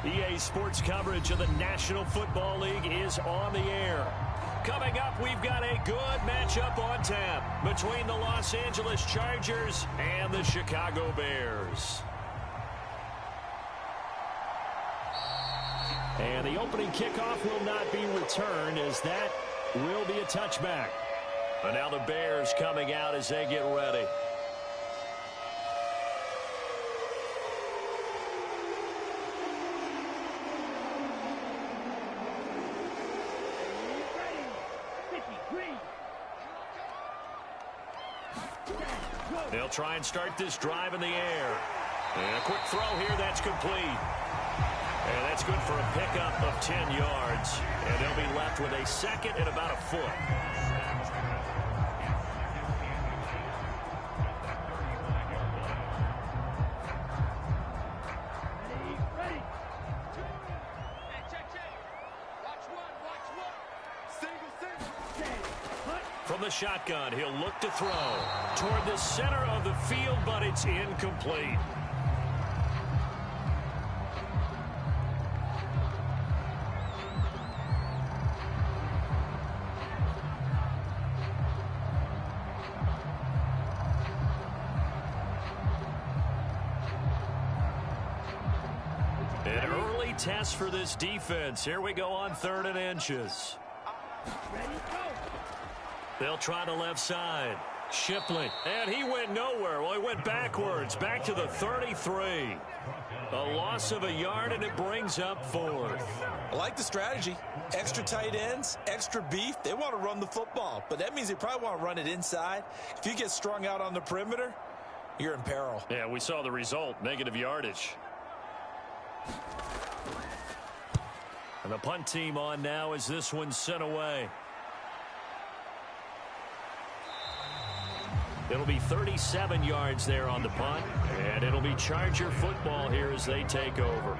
EA Sports coverage of the National Football League is on the air. Coming up, we've got a good matchup on tap between the Los Angeles Chargers and the Chicago Bears. And the opening kickoff will not be returned, as that will be a touchback. And now the Bears coming out as they get ready. They'll try and start this drive in the air. And a quick throw here, that's complete. And that's good for a pickup of 10 yards. And they'll be left with a second and about a foot. From the shotgun, he'll look to throw toward the center of the field, but it's incomplete. An early test for this defense. Here we go on 3rd and inches. They'll try the left side. Shipley. And he went nowhere. Well, he went backwards. Back to the 33. A loss of a yard, and it brings up 4th. I like the strategy. Extra tight ends, extra beef. They want to run the football, but that means they probably want to run it inside. If you get strung out on the perimeter, you're in peril. Yeah, we saw the result. Negative yardage. And the punt team on now as this one's sent away. It'll be 37 yards there on the punt, and it'll be Charger football here as they take over.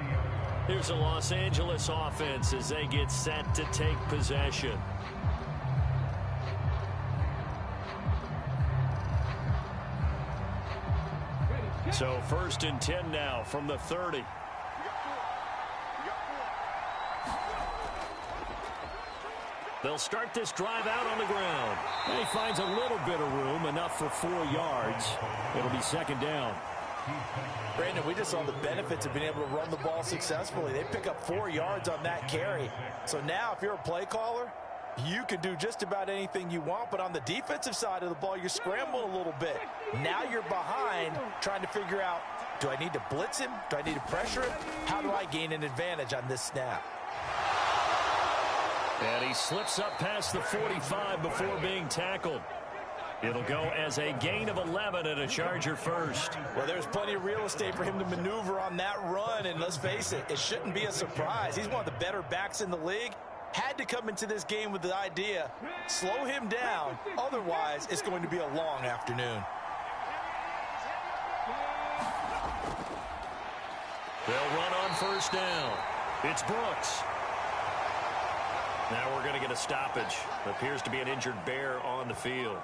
Here's the Los Angeles offense as they get set to take possession. So 1st and 10 now from the 30. They'll start this drive out on the ground. And he finds a little bit of room, enough for 4 yards. It'll be 2nd down. Brandon, we just saw the benefits of being able to run the ball successfully. They pick up 4 yards on that carry. So now if you're a play caller, you can do just about anything you want. But on the defensive side of the ball, you're scrambling a little bit. Now you're behind trying to figure out, do I need to blitz him? Do I need to pressure him? How do I gain an advantage on this snap? And he slips up past the 45 before being tackled. It'll go as a gain of 11 and a Charger first. Well, there's plenty of real estate for him to maneuver on that run, and let's face it, it shouldn't be a surprise. He's one of the better backs in the league. Had to come into this game with the idea, slow him down, otherwise it's going to be a long afternoon. They'll run on 1st down. It's Brooks. Now we're going to get a stoppage. Appears to be an injured Bear on the field.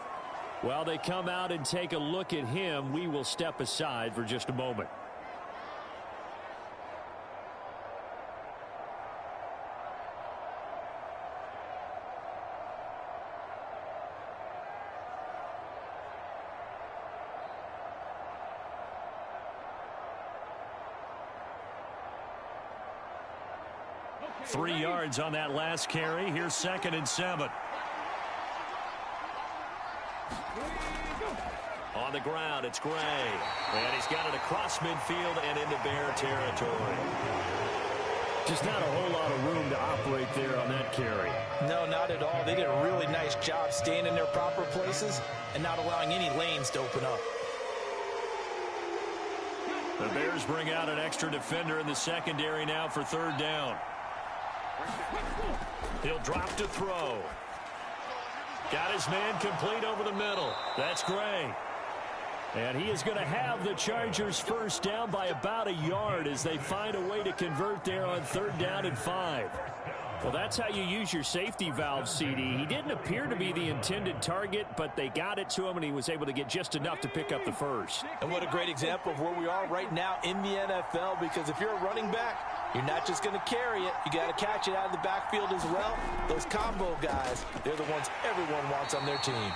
While they come out and take a look at him, we will step aside for just a moment. Three yards on that last carry. Here's 2nd and 7. On the ground, it's Gray. And he's got it across midfield and into Bear territory. Just not a whole lot of room to operate there on that carry. No, not at all. They did a really nice job staying in their proper places and not allowing any lanes to open up. The Bears bring out an extra defender in the secondary now for 3rd down. He'll drop to throw. Got his man complete over the middle. That's Gray. And he is going to have the Chargers first down by about a yard as they find a way to convert there on 3rd down and 5. Well, that's how you use your safety valve, CD. He didn't appear to be the intended target, but they got it to him, and he was able to get just enough to pick up the first. And what a great example of where we are right now in the NFL, because if you're a running back, You're not just going to carry it. You got to catch it out of the backfield as well. Those combo guys, they're the ones everyone wants on their team.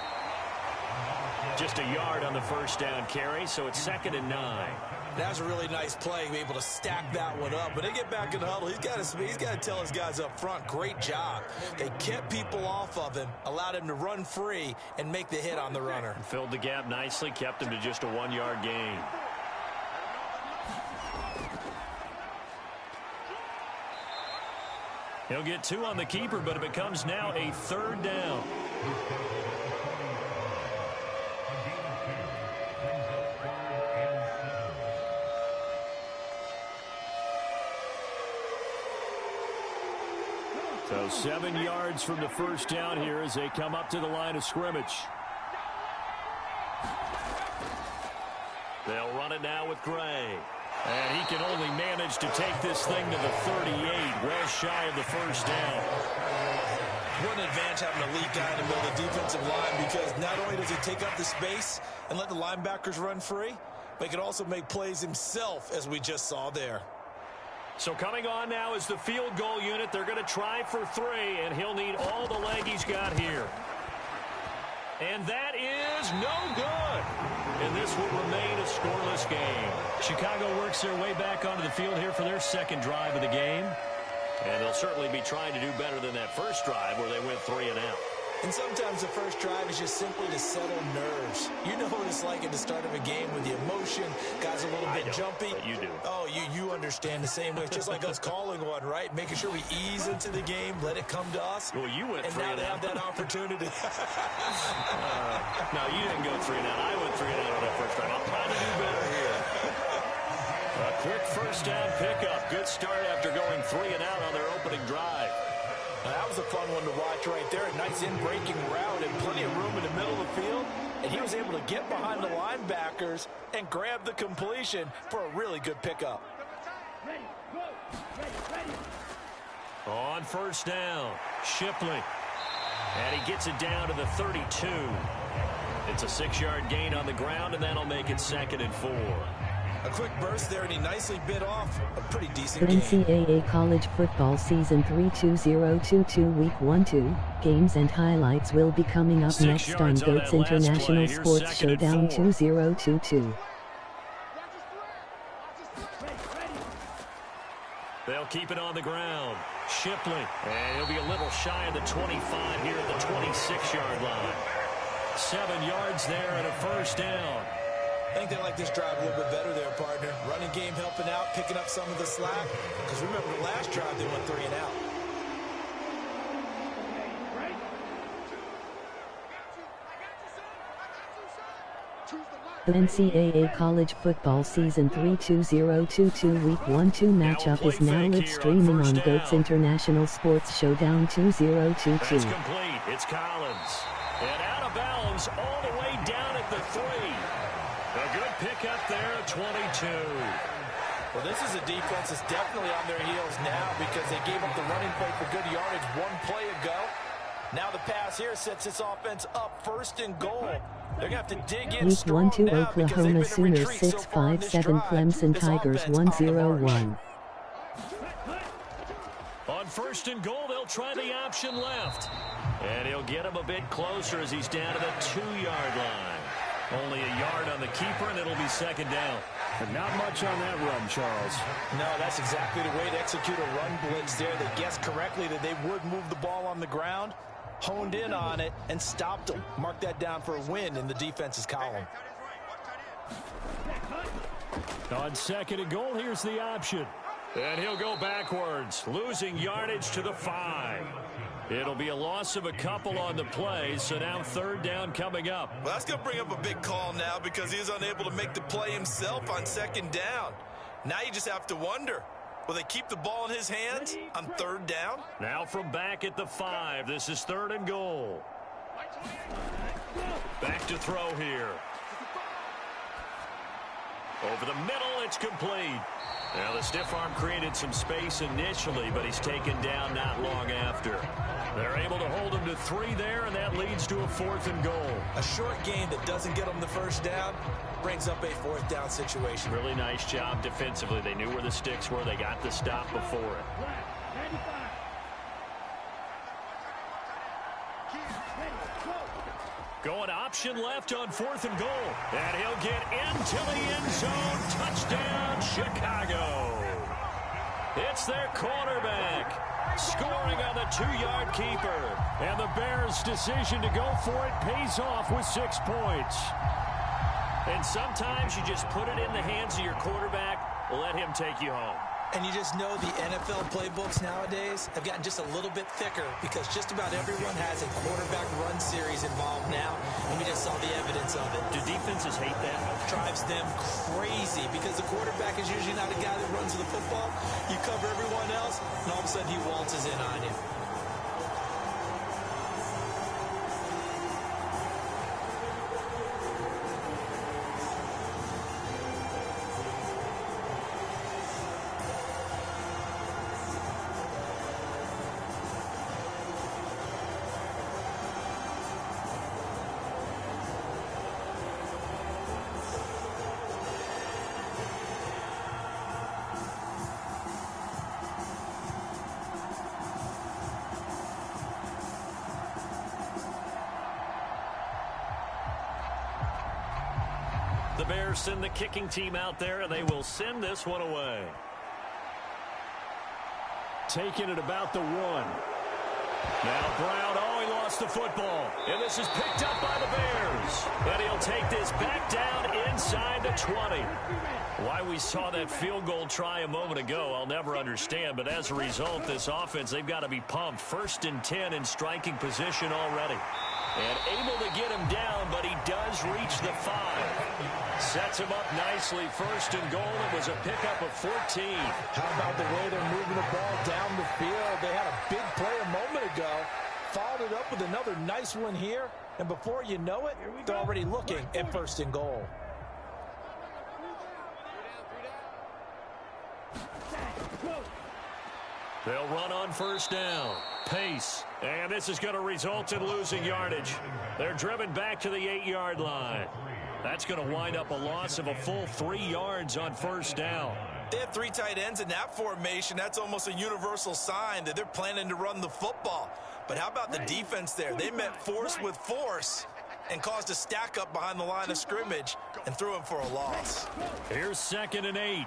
Just a yard on the first down carry, so it's 2nd and 9. That's a really nice play, be able to stack that one up. When they get back in the huddle, he's got to tell his guys up front, great job. They kept people off of him, allowed him to run free, and make the hit on the runner. Filled the gap nicely, kept him to just a 1-yard gain. He'll get 2 on the keeper, but it becomes now a 3rd down. So 7 yards from the first down here as they come up to the line of scrimmage. They'll run it now with Gray. And he can only manage to take this thing to the 38, well shy of the first down. What an advantage having a elite guy in the middle of the defensive line, because not only does he take up the space and let the linebackers run free, but he can also make plays himself, as we just saw there. So coming on now is the field goal unit. They're going to try for 3, and he'll need all the leg he's got here. And that is no good. And this will remain a scoreless game. Chicago works their way back onto the field here for their 2nd drive of the game. And they'll certainly be trying to do better than that first drive where they went 3 and out. And sometimes the first drive is just simply to settle nerves. You know what it's like at the start of a game with the emotion. Guys a little bit jumpy. But you do. Oh, you understand the same way. It's just like us calling one, right? Making sure we ease into the game, let it come to us. Well, you went 3 and out. And now they have that opportunity. No, you didn't go 3 and out. I went 3 and out on that first drive. I'm trying to do better here. A quick first down pickup. Good start after going 3 and out on their opening drive. That was a fun one to watch right there. A nice in-breaking route and plenty of room in the middle of the field. And he was able to get behind the linebackers and grab the completion for a really good pickup. On first down, Shipley. And he gets it down to the 32. It's a 6-yard gain on the ground, and that'll make it 2nd and 4. A quick burst there, and he nicely bit off a pretty decent game. NCAA College Football Season 3-2022 Week 1-2. Games and highlights will be coming up next on Goats International Sports Showdown 2022. They'll keep it on the ground. Shipley. And he'll be a little shy of the 25 here at the 26-yard line. 7 yards there and a first down. I think they like this drive a little bit better there, partner. Running game helping out, picking up some of the slack. Because remember, the last drive they went 3 and out. The NCAA College Football Season 3-2022 Week 1-2 matchup is now live streaming on Goats International Sports Showdown 2022. That's complete. It's Collins. And out of bounds all the way down at the 3. A good pickup there at 22. Well, this is a defense that's definitely on their heels now because they gave up the running play for good yardage 1 play ago. Now the pass here sets this offense up 1st and goal. They're going to have to dig in Week strong 1-2 now Oklahoma Sooners 6-5-7 Clemson Tigers 1-0-1. On 1st and goal, they'll try the option left. And he'll get him a bit closer as he's down to the 2-yard line. Only a yard on the keeper, and it'll be 2nd down. But not much on that run, Charles. No, that's exactly the way to execute a run blitz there. They guessed correctly that they would move the ball on the ground, honed in on it, and stopped them. Mark that down for a win in the defense's column. On 2nd and goal, here's the option. And he'll go backwards, losing yardage to the 5. It'll be a loss of a couple on the play, so now 3rd down coming up. Well, that's going to bring up a big call now because he is unable to make the play himself on 2nd down. Now you just have to wonder, will they keep the ball in his hands on 3rd down? Now from back at the 5, this is 3rd and goal. Back to throw here. Over the middle, it's complete. Well, the stiff arm created some space initially, but he's taken down not long after. They're able to hold him to 3 there, and that leads to a 4th and goal. A short game that doesn't get them the first down brings up a 4th down situation. Really nice job defensively. They knew where the sticks were. They got the stop before it. Going option left on 4th and goal. And he'll get into the end zone. Touchdown, Chicago. It's their quarterback scoring on the 2-yard keeper. And the Bears' decision to go for it pays off with 6 points. And sometimes you just put it in the hands of your quarterback, let him take you home. And you just know the NFL playbooks nowadays have gotten just a little bit thicker because just about everyone has a quarterback run series involved now, and we just saw the evidence of it. Do defenses hate that? Drives them crazy because the quarterback is usually not a guy that runs the football. You cover everyone else, and all of a sudden he waltzes in on you. The Bears send the kicking team out there, and they will send this one away. Taking it about the 1. Now Brown, he lost the football. And this is picked up by the Bears. And he'll take this back down inside the 20. Why we saw that field goal try a moment ago, I'll never understand. But as a result, this offense, they've got to be pumped. 1st and 10 in striking position already. And able to get him down, but he does reach the 5. Sets him up nicely. 1st and goal. It was a pickup of 14. How about the way they're moving the ball down the field? They had a big play a moment ago. Followed it up with another nice one here. And before you know it, they're already looking at 1st and goal. They'll run on 1st down. Pace. And this is going to result in losing yardage. They're driven back to the 8-yard line. That's going to wind up a loss of a full 3 yards on 1st down. They have 3 tight ends in that formation. That's almost a universal sign that they're planning to run the football. But how about the defense there? They met force with force and caused a stack up behind the line of scrimmage and threw him for a loss. Here's 2nd and 8.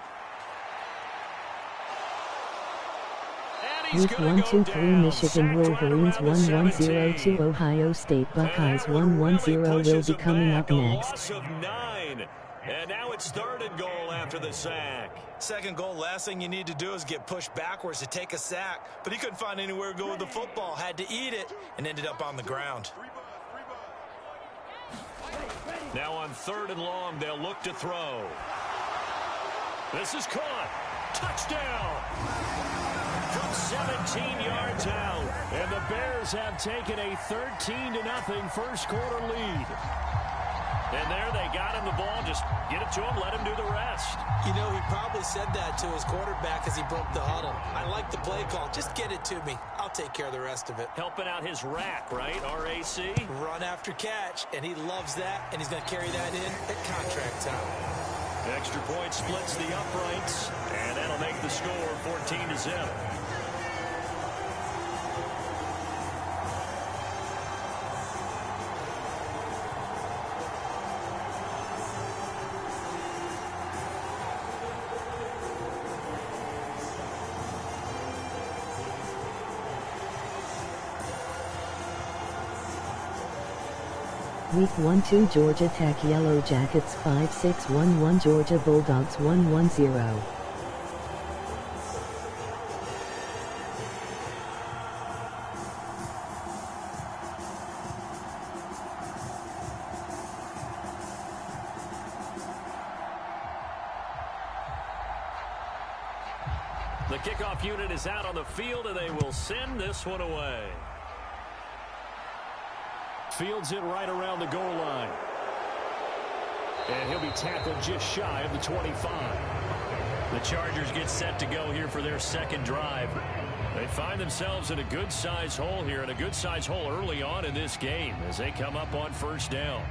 Week 1-2-3 Michigan Wolverines 1-1-0 to Ohio State Buckeyes 1-1-0 will be coming up next. And now it's 3rd and goal after the sack. 2nd goal, last thing you need to do is get pushed backwards to take a sack. But he couldn't find anywhere to go with the football, had to eat it, and ended up on the ground. Now on 3rd and long, they'll look to throw. This is caught. Touchdown! From 17 yards out, and the Bears have taken a 13-0 first quarter lead. And there they got him the ball. Just get it to him, let him do the rest. You know, he probably said that to his quarterback as he broke the huddle. I like the play call. Just get it to me. I'll take care of the rest of it. Helping out his rack, right? R-A-C? Run after catch, and he loves that, and he's going to carry that in at contract time. Extra point splits the uprights, and that'll make the score 14-0. Week 1-2 Georgia Tech Yellow Jackets 5-6-1-1 Georgia Bulldogs 1-1-0. The kickoff unit is out on the field, and they will send this one away. Fields it right around the goal line. And he'll be tackled just shy of the 25. The Chargers get set to go here for their second drive. They find themselves in a good-sized hole here, and a good-sized hole early on in this game as they come up on first down.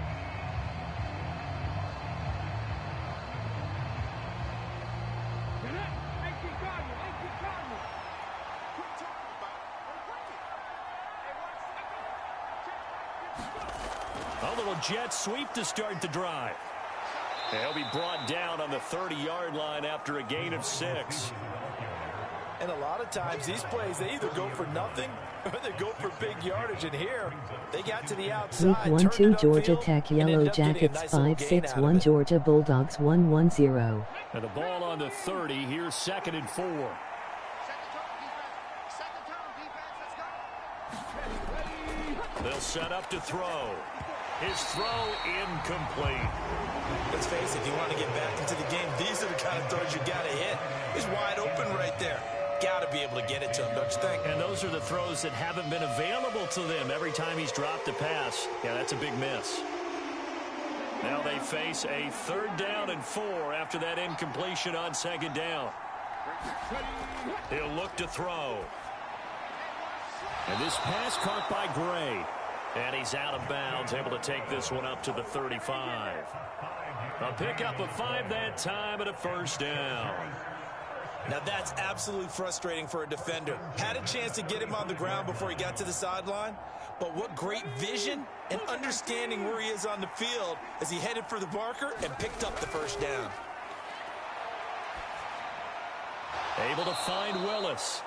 A little jet sweep to start the drive. He'll be brought down on the 30-yard line after a gain of 6. And a lot of times these plays, they either go for nothing or they go for big yardage. And here, they got to the outside. Week 1-2 Georgia Tech Yellow Jackets 5-6-1 Georgia Bulldogs 1-1-0. And the ball on the 30. Here's 2nd and 4. They'll set up to throw. His throw incomplete. Let's face it, if you want to get back into the game, these are the kind of throws you got to hit. He's wide open right there. Got to be able to get it to him, don't you think? And those are the throws that haven't been available to them every time he's dropped a pass. Yeah, that's a big miss. Now they face a 3rd down and 4 after that incompletion on 2nd down. He'll look to throw. And this pass caught by Gray. And he's out of bounds, able to take this one up to the 35. A pickup of 5 that time and a 1st down. Now that's absolutely frustrating for a defender. Had a chance to get him on the ground before he got to the sideline, but what great vision and understanding where he is on the field as he headed for the marker and picked up the 1st down. Able to find Willis.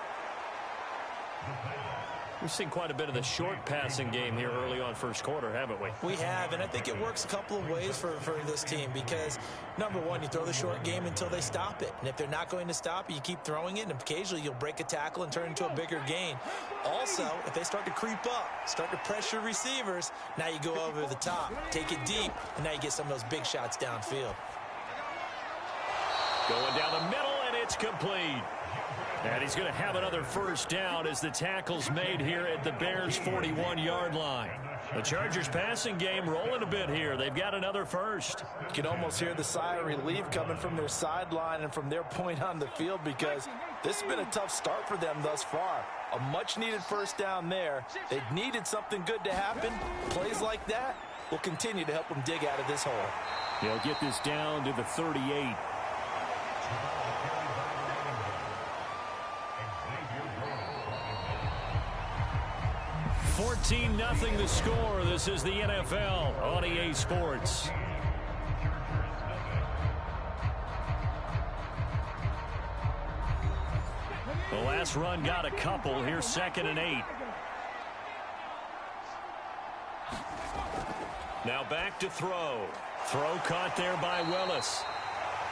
We've seen quite a bit of the short passing game here early on first quarter, haven't we? We have, and I think it works a couple of ways for this team because, number one, you throw the short game until they stop it. And if they're not going to stop it, you keep throwing it, and occasionally you'll break a tackle and turn into a bigger gain. Also, if they start to creep up, start to pressure receivers, now you go over the top, take it deep, and now you get some of those big shots downfield. Going down the middle, and it's complete. And he's going to have another 1st down as the tackle's made here at the Bears' 41-yard line. The Chargers passing game rolling a bit here. They've got another 1st. You can almost hear the sigh of relief coming from their sideline and from their point on the field because this has been a tough start for them thus far. A much-needed 1st down there. They've needed something good to happen. Plays like that will continue to help them dig out of this hole. They'll get this down to the 38. 14-0 the score. This is the NFL on EA Sports. The last run got a couple. Here's 2nd and 8. Now back to throw. Throw caught there by Willis.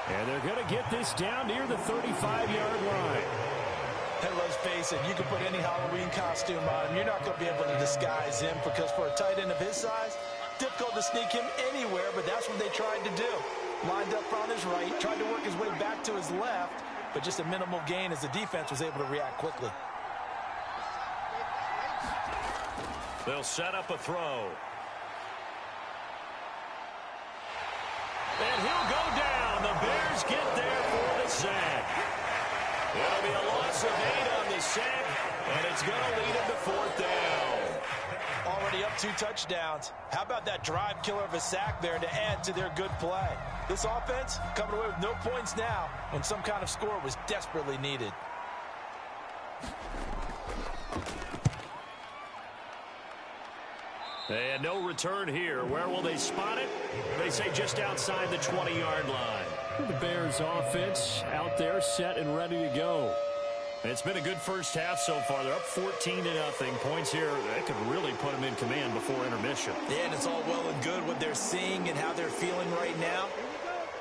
And they're going to get this down near the 35-yard line. And let's face it, you can put any Halloween costume on him. You're not going to be able to disguise him because for a tight end of his size, difficult to sneak him anywhere, but that's what they tried to do. Lined up on his right, tried to work his way back to his left, but just a minimal gain as the defense was able to react quickly. They'll set up a throw. And he'll go down. The Bears get there for the sack. It'll be a loss of 8 on the sack, and it's going to lead him to 4th down. Already up 2 touchdowns. How about that drive killer of a sack there to add to their good play? This offense coming away with no points now when some kind of score was desperately needed. And no return here. Where will they spot it? They say just outside the 20-yard line. The Bears offense out there set and ready to go. It's been a good first half so far. They're up 14-0. Points here that could really put them in command before intermission. Yeah, and it's all well and good what they're seeing and how they're feeling right now.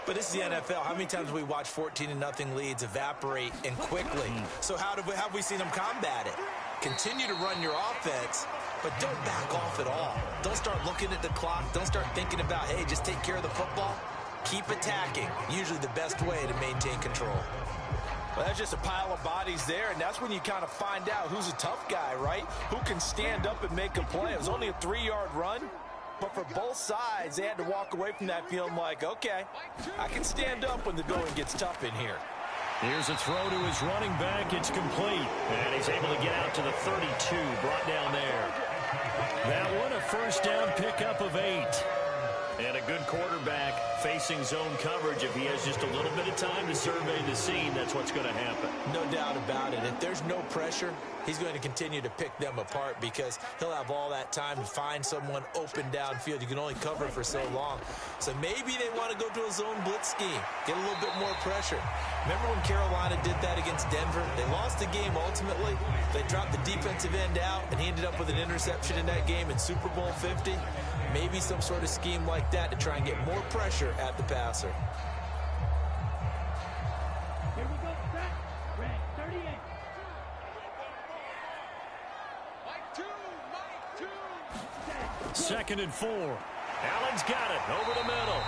But this is the NFL. How many times have we watched 14-0 leads evaporate and quickly? So how have we seen them combat it? Continue to run your offense, but don't back off at all. Don't start looking at the clock. Don't start thinking about, hey, just take care of the football. Keep attacking. Usually the best way to maintain control. Well, that's just a pile of bodies there, and that's when you kind of find out who's a tough guy, right? Who can stand up and make a play. It was only a 3-yard run, but for both sides, they had to walk away from that feeling like, okay, I can stand up when the going gets tough in here. Here's a throw to his running back. It's complete. And he's able to get out to the 32, brought down there. That one, a first down pickup of 8. And a good quarterback facing zone coverage. If he has just a little bit of time to survey the scene, that's what's going to happen. No doubt about it. If there's no pressure, he's going to continue to pick them apart because he'll have all that time to find someone open downfield. You can only cover for so long. So maybe they want to go to a zone blitz scheme, get a little bit more pressure. Remember when Carolina did that against Denver? They lost the game ultimately. They dropped the defensive end out, and he ended up with an interception in that game in Super Bowl 50. Maybe some sort of scheme like that to try and get more pressure at the passer. Here we go, set, red, 38. Second and 4. Allen's got it over the middle.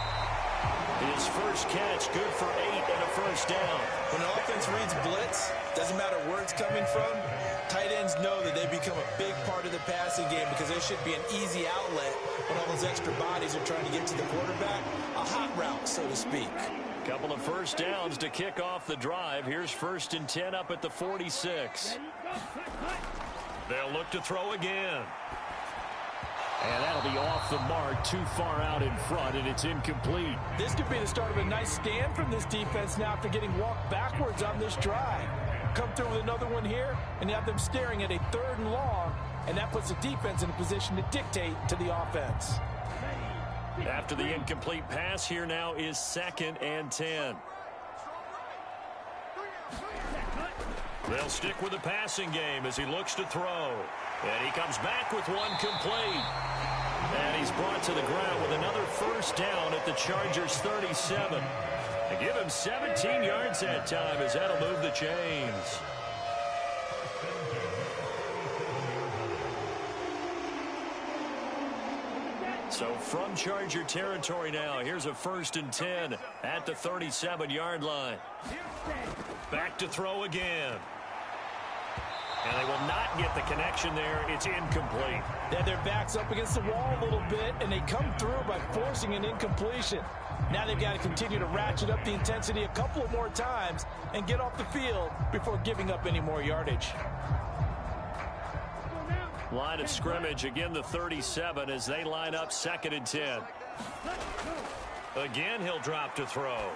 His first catch, good for 8 and a first down. When the offense reads blitz, doesn't matter where it's coming from, tight ends know that they become a big part of the passing game because there should be an easy outlet when all those extra bodies are trying to get to the quarterback. A hot route, so to speak. Couple of first downs to kick off the drive. Here's 1st and 10 up at the 46. They'll look to throw again. And that'll be off the mark, too far out in front, and it's incomplete. This could be the start of a nice stand from this defense now after getting walked backwards on this drive. Come through with another one here, and you have them staring at a 3rd and long, and that puts the defense in a position to dictate to the offense. After the incomplete pass, here now is 2nd and 10. They'll stick with the passing game as he looks to throw. And he comes back with one complete. And he's brought to the ground with another first down at the Chargers' 37. They give him 17 yards that time as that'll move the chains. So from Charger territory now, here's a 1st and 10 at the 37-yard line. Back to throw again. And they will not get the connection there. It's incomplete. Yeah, their back's up against the wall a little bit, and they come through by forcing an incompletion. Now they've got to continue to ratchet up the intensity a couple of more times and get off the field before giving up any more yardage. Line of scrimmage, again the 37 as they line up 2nd and 10. Again, he'll drop to throw.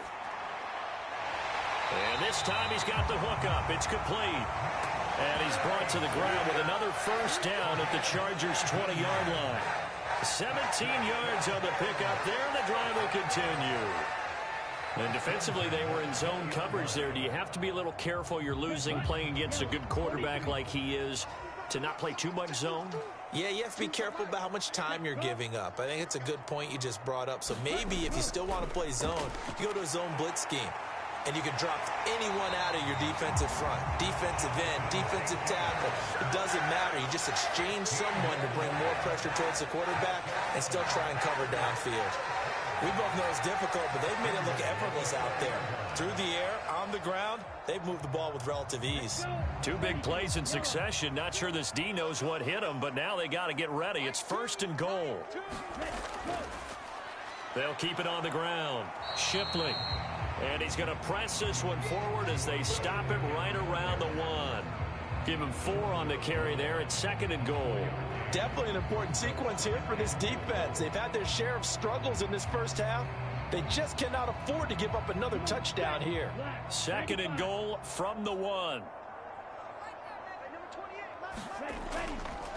And this time he's got the hook up. It's complete. And he's brought to the ground with another first down at the Chargers' 20-yard line. 17 yards on the pickup there, and the drive will continue. And defensively, they were in zone coverage there. Do you have to be a little careful? You're losing playing against a good quarterback like he is to not play too much zone? Yeah, you have to be careful about how much time you're giving up. I think it's a good point you just brought up. So maybe if you still want to play zone, you go to a zone blitz scheme. And you can drop anyone out of your defensive front. Defensive end, defensive tackle. It doesn't matter. You just exchange someone to bring more pressure towards the quarterback and still try and cover downfield. We both know it's difficult, but they've made it look effortless out there. Through the air, on the ground, they've moved the ball with relative ease. 2 big plays in succession. Not sure this D knows what hit him, but now they got to get ready. It's 1st and goal. They'll keep it on the ground. Shipley. And he's going to press this one forward as they stop him right around the 1. Give him 4 on the carry there at 2nd and goal. Definitely an important sequence here for this defense. They've had their share of struggles in this first half. They just cannot afford to give up another touchdown here. 2nd and goal from the 1.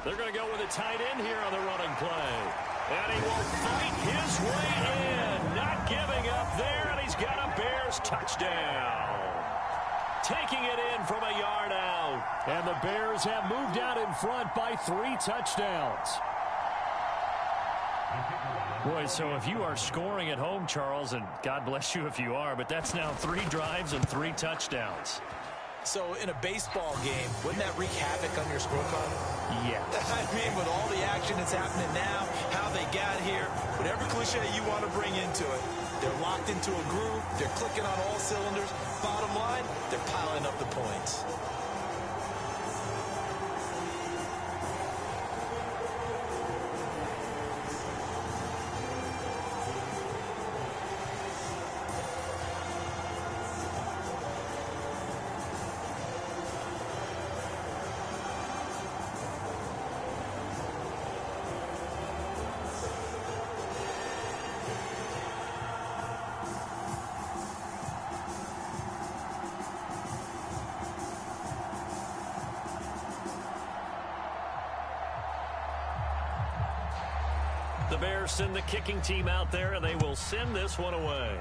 They're going to go with a tight end here on the running play. And he will fight his way in. Not giving up there, and he's got a Bears touchdown. Taking it in from a yard out. And the Bears have moved out in front by 3 touchdowns. Boy, so if you are scoring at home, Charles, and God bless you if you are, but that's now 3 drives and 3 touchdowns. So in a baseball game, wouldn't that wreak havoc on your scorecard? Yeah. I mean, with all the action that's happening now, how they got here, whatever cliche you want to bring into it, they're locked into a groove, they're clicking on all cylinders. Bottom line, they're piling up the points. The Bears send the kicking team out there, and they will send this one away.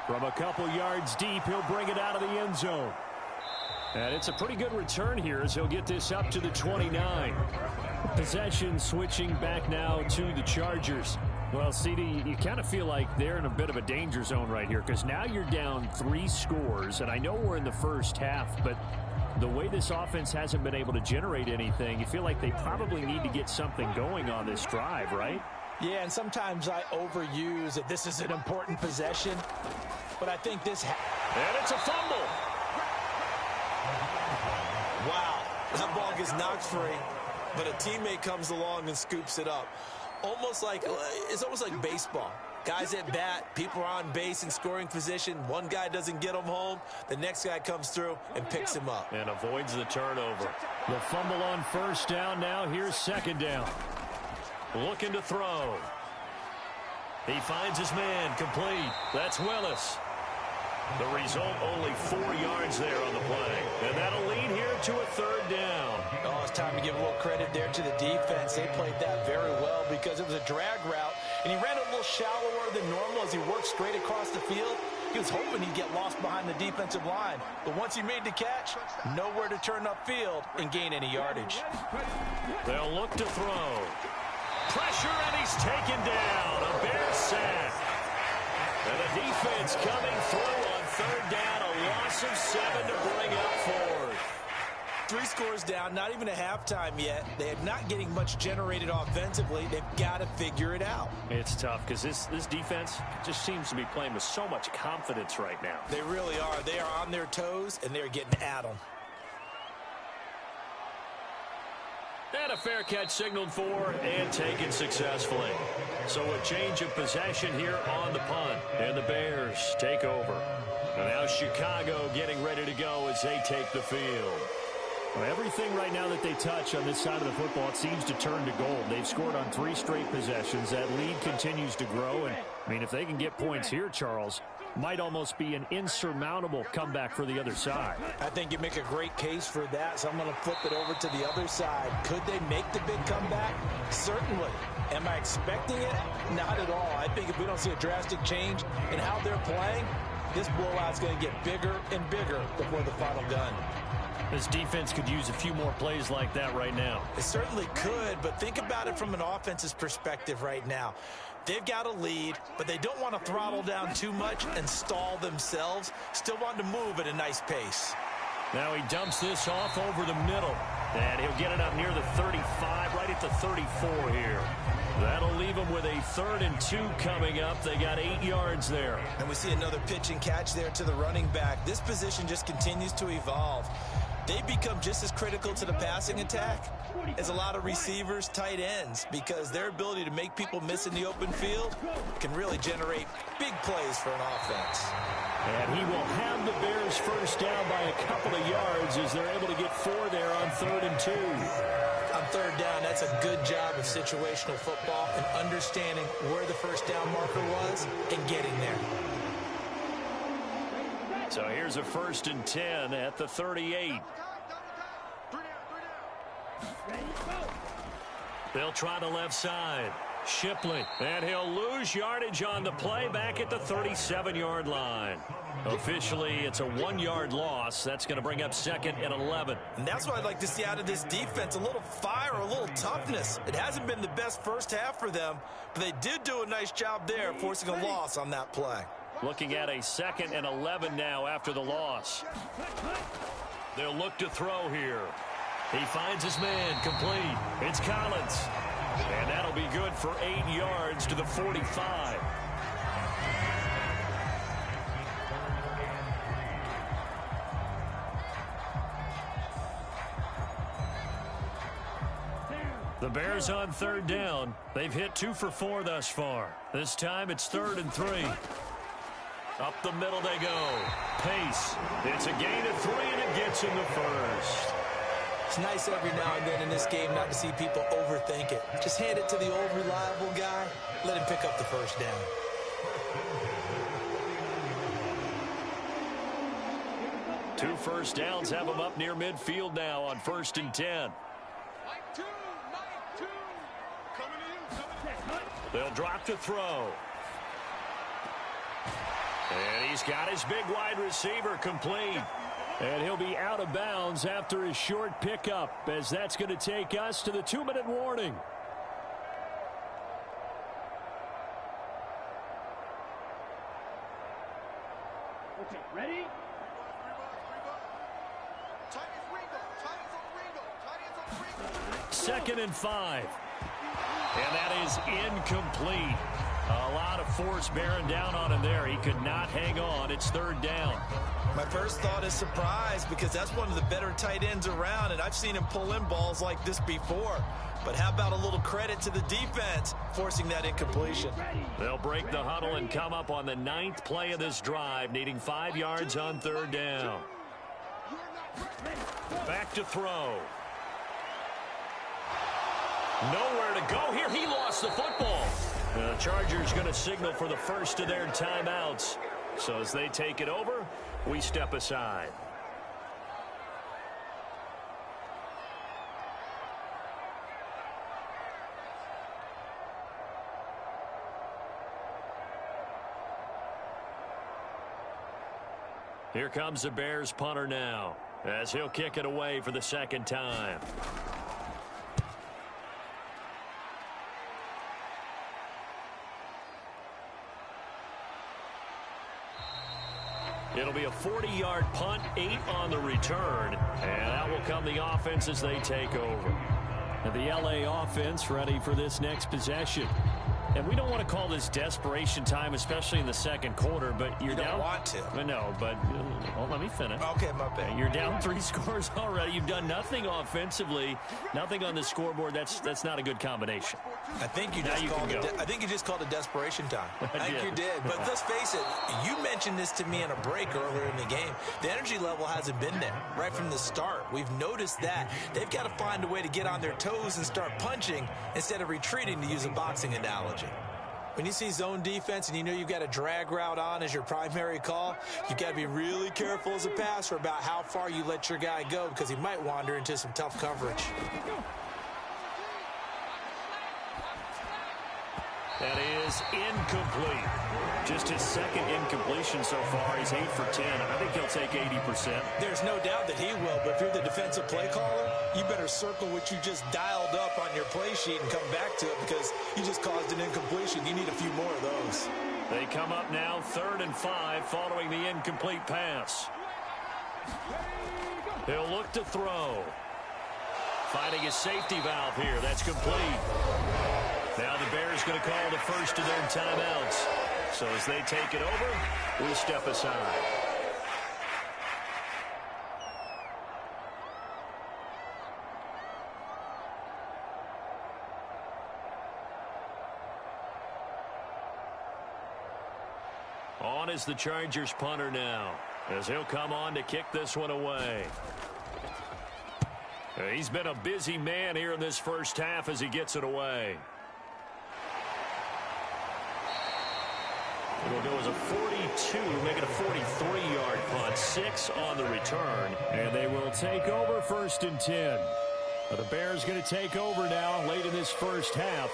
From a couple yards deep, he'll bring it out of the end zone. And it's a pretty good return here as he'll get this up to the 29. Possession switching back now to the Chargers. Well, CD, you kind of feel like they're in a bit of a danger zone right here because now you're down 3 scores, and I know we're in the first half, but the way this offense hasn't been able to generate anything, you feel like they probably need to get something going on this drive, right? Yeah, and sometimes I overuse that this is an important possession, but I think this... And it's a fumble. Wow, that ball gets knocked free, but a teammate comes along and scoops it up. It's almost like baseball. Guys at bat, people are on base in scoring position. One guy doesn't get him home. The next guy comes through and picks him up. And avoids the turnover. The fumble on first down now. Here's second down. Looking to throw. He finds his man complete. That's Willis. The result, only 4 yards there on the play. And that'll lead here to a third down. Oh, it's time to give a little credit there to the defense. They played that very well because it was a drag route, and he ran a little shallower than normal as he worked straight across the field. He was hoping he'd get lost behind the defensive line. But once he made the catch, nowhere to turn upfield and gain any yardage. They'll look to throw. Pressure, and he's taken down. A Bears sack. And the defense coming through on third down. A loss of 7 to bring up fourth. 3 scores down, not even a halftime yet. They're not getting much generated offensively. They've got to figure it out. It's tough because this defense just seems to be playing with so much confidence right now. They really are. They are on their toes, and they're getting at them. And a fair catch signaled for and taken successfully. So a change of possession here on the punt. And the Bears take over. And now Chicago getting ready to go as they take the field. Well, everything right now that they touch on this side of the football, it seems to turn to gold. They've scored on 3 straight possessions. That lead continues to grow. And, I mean, if they can get points here, Charles, might almost be an insurmountable comeback for the other side. I think you make a great case for that, so I'm going to flip it over to the other side. Could they make the big comeback? Certainly. Am I expecting it? Not at all. I think if we don't see a drastic change in how they're playing, this blowout's going to get bigger and bigger before the final gun. This defense could use a few more plays like that right now. It certainly could, but think about it from an offense's perspective right now. They've got a lead, but they don't want to throttle down too much and stall themselves. Still want to move at a nice pace. Now he dumps this off over the middle, and he'll get it up near the 35, right at the 34 here. That'll leave them with a 3rd and 2 coming up. They got 8 yards there. And we see another pitch and catch there to the running back. This position just continues to evolve. They become just as critical to the passing attack as a lot of receivers, tight ends, because their ability to make people miss in the open field can really generate big plays for an offense. And he will have the Bears first down by a couple of yards as they're able to get 4 there on 3rd and 2. On 3rd down, that's a good job of situational football and understanding where the first down marker was and getting there. So here's a 1st and 10 at the 38. They'll try the left side. Shipley, and he'll lose yardage on the play back at the 37-yard line. Officially, it's a 1-yard loss. That's going to bring up 2nd and 11. And that's what I'd like to see out of this defense, a little fire, a little toughness. It hasn't been the best first half for them, but they did do a nice job there, forcing a loss on that play. Looking at a 2nd and 11 now after the loss. They'll look to throw here. He finds his man complete. It's Collins. And that'll be good for 8 yards to the 45. The Bears on 3rd down. They've hit 2 for 4 thus far. This time it's 3rd and 3. Up the middle they go. Pace. It's a gain of 3, and it gets him the first. It's nice every now and then in this game not to see people overthink it. Just hand it to the old reliable guy. Let him pick up the first down. Two first downs have them up near midfield now on 1st and 10. They'll drop to throw. And he's got his big wide receiver complete. And he'll be out of bounds after his short pickup, as that's going to take us to the 2-minute warning. Okay, ready? Second and 5. And that is incomplete. A lot of force bearing down on him there. He could not hang on. It's third down. My first thought is surprise, because that's one of the better tight ends around, and I've seen him pull in balls like this before. But how about a little credit to the defense forcing that incompletion? They'll break the huddle and come up on the 9th play of this drive, needing 5 yards on third down. Back to throw. Nowhere to go here. He lost the football. The Chargers going to signal for the first of their timeouts. So as they take it over, we step aside. Here comes the Bears punter now, as he'll kick it away for the second time. It'll be a 40-yard punt, 8 on the return, and that will come the offense as they take over. And the LA offense ready for this next possession. And we don't want to call this desperation time, especially in the second quarter, but you're you down. Don't want to. No, but let me finish. Okay, my bad. You're down 3 scores already. You've done nothing offensively, nothing on the scoreboard. That's not a good combination. I think you just called it desperation time. I think you did. But let's face it, you mentioned this to me in a break earlier in the game. The energy level hasn't been there right from the start. We've noticed that. They've got to find a way to get on their toes and start punching instead of retreating, to use a boxing analogy. When you see zone defense and you know you've got a drag route on as your primary call, you've got to be really careful as a passer about how far you let your guy go, because he might wander into some tough coverage. That is incomplete. Just his second incompletion so far. He's 8 for 10. I think he'll take 80%. There's no doubt that he will, but if you're the defensive play caller, you better circle what you just dialed up on your play sheet and come back to it, because you just caused an incompletion. You need a few more of those. They come up now 3rd and 5 following the incomplete pass. He'll look to throw. Finding his safety valve here. That's complete. Now the Bears going to call the first of their timeouts. So as they take it over, we step aside. On is the Chargers punter now, as he'll come on to kick this one away. He's been a busy man here in this first half as he gets it away. It'll go as a 42, make it a 43-yard punt, 6 on the return, and they will take over 1st and 10. The Bears going to take over now late in this first half.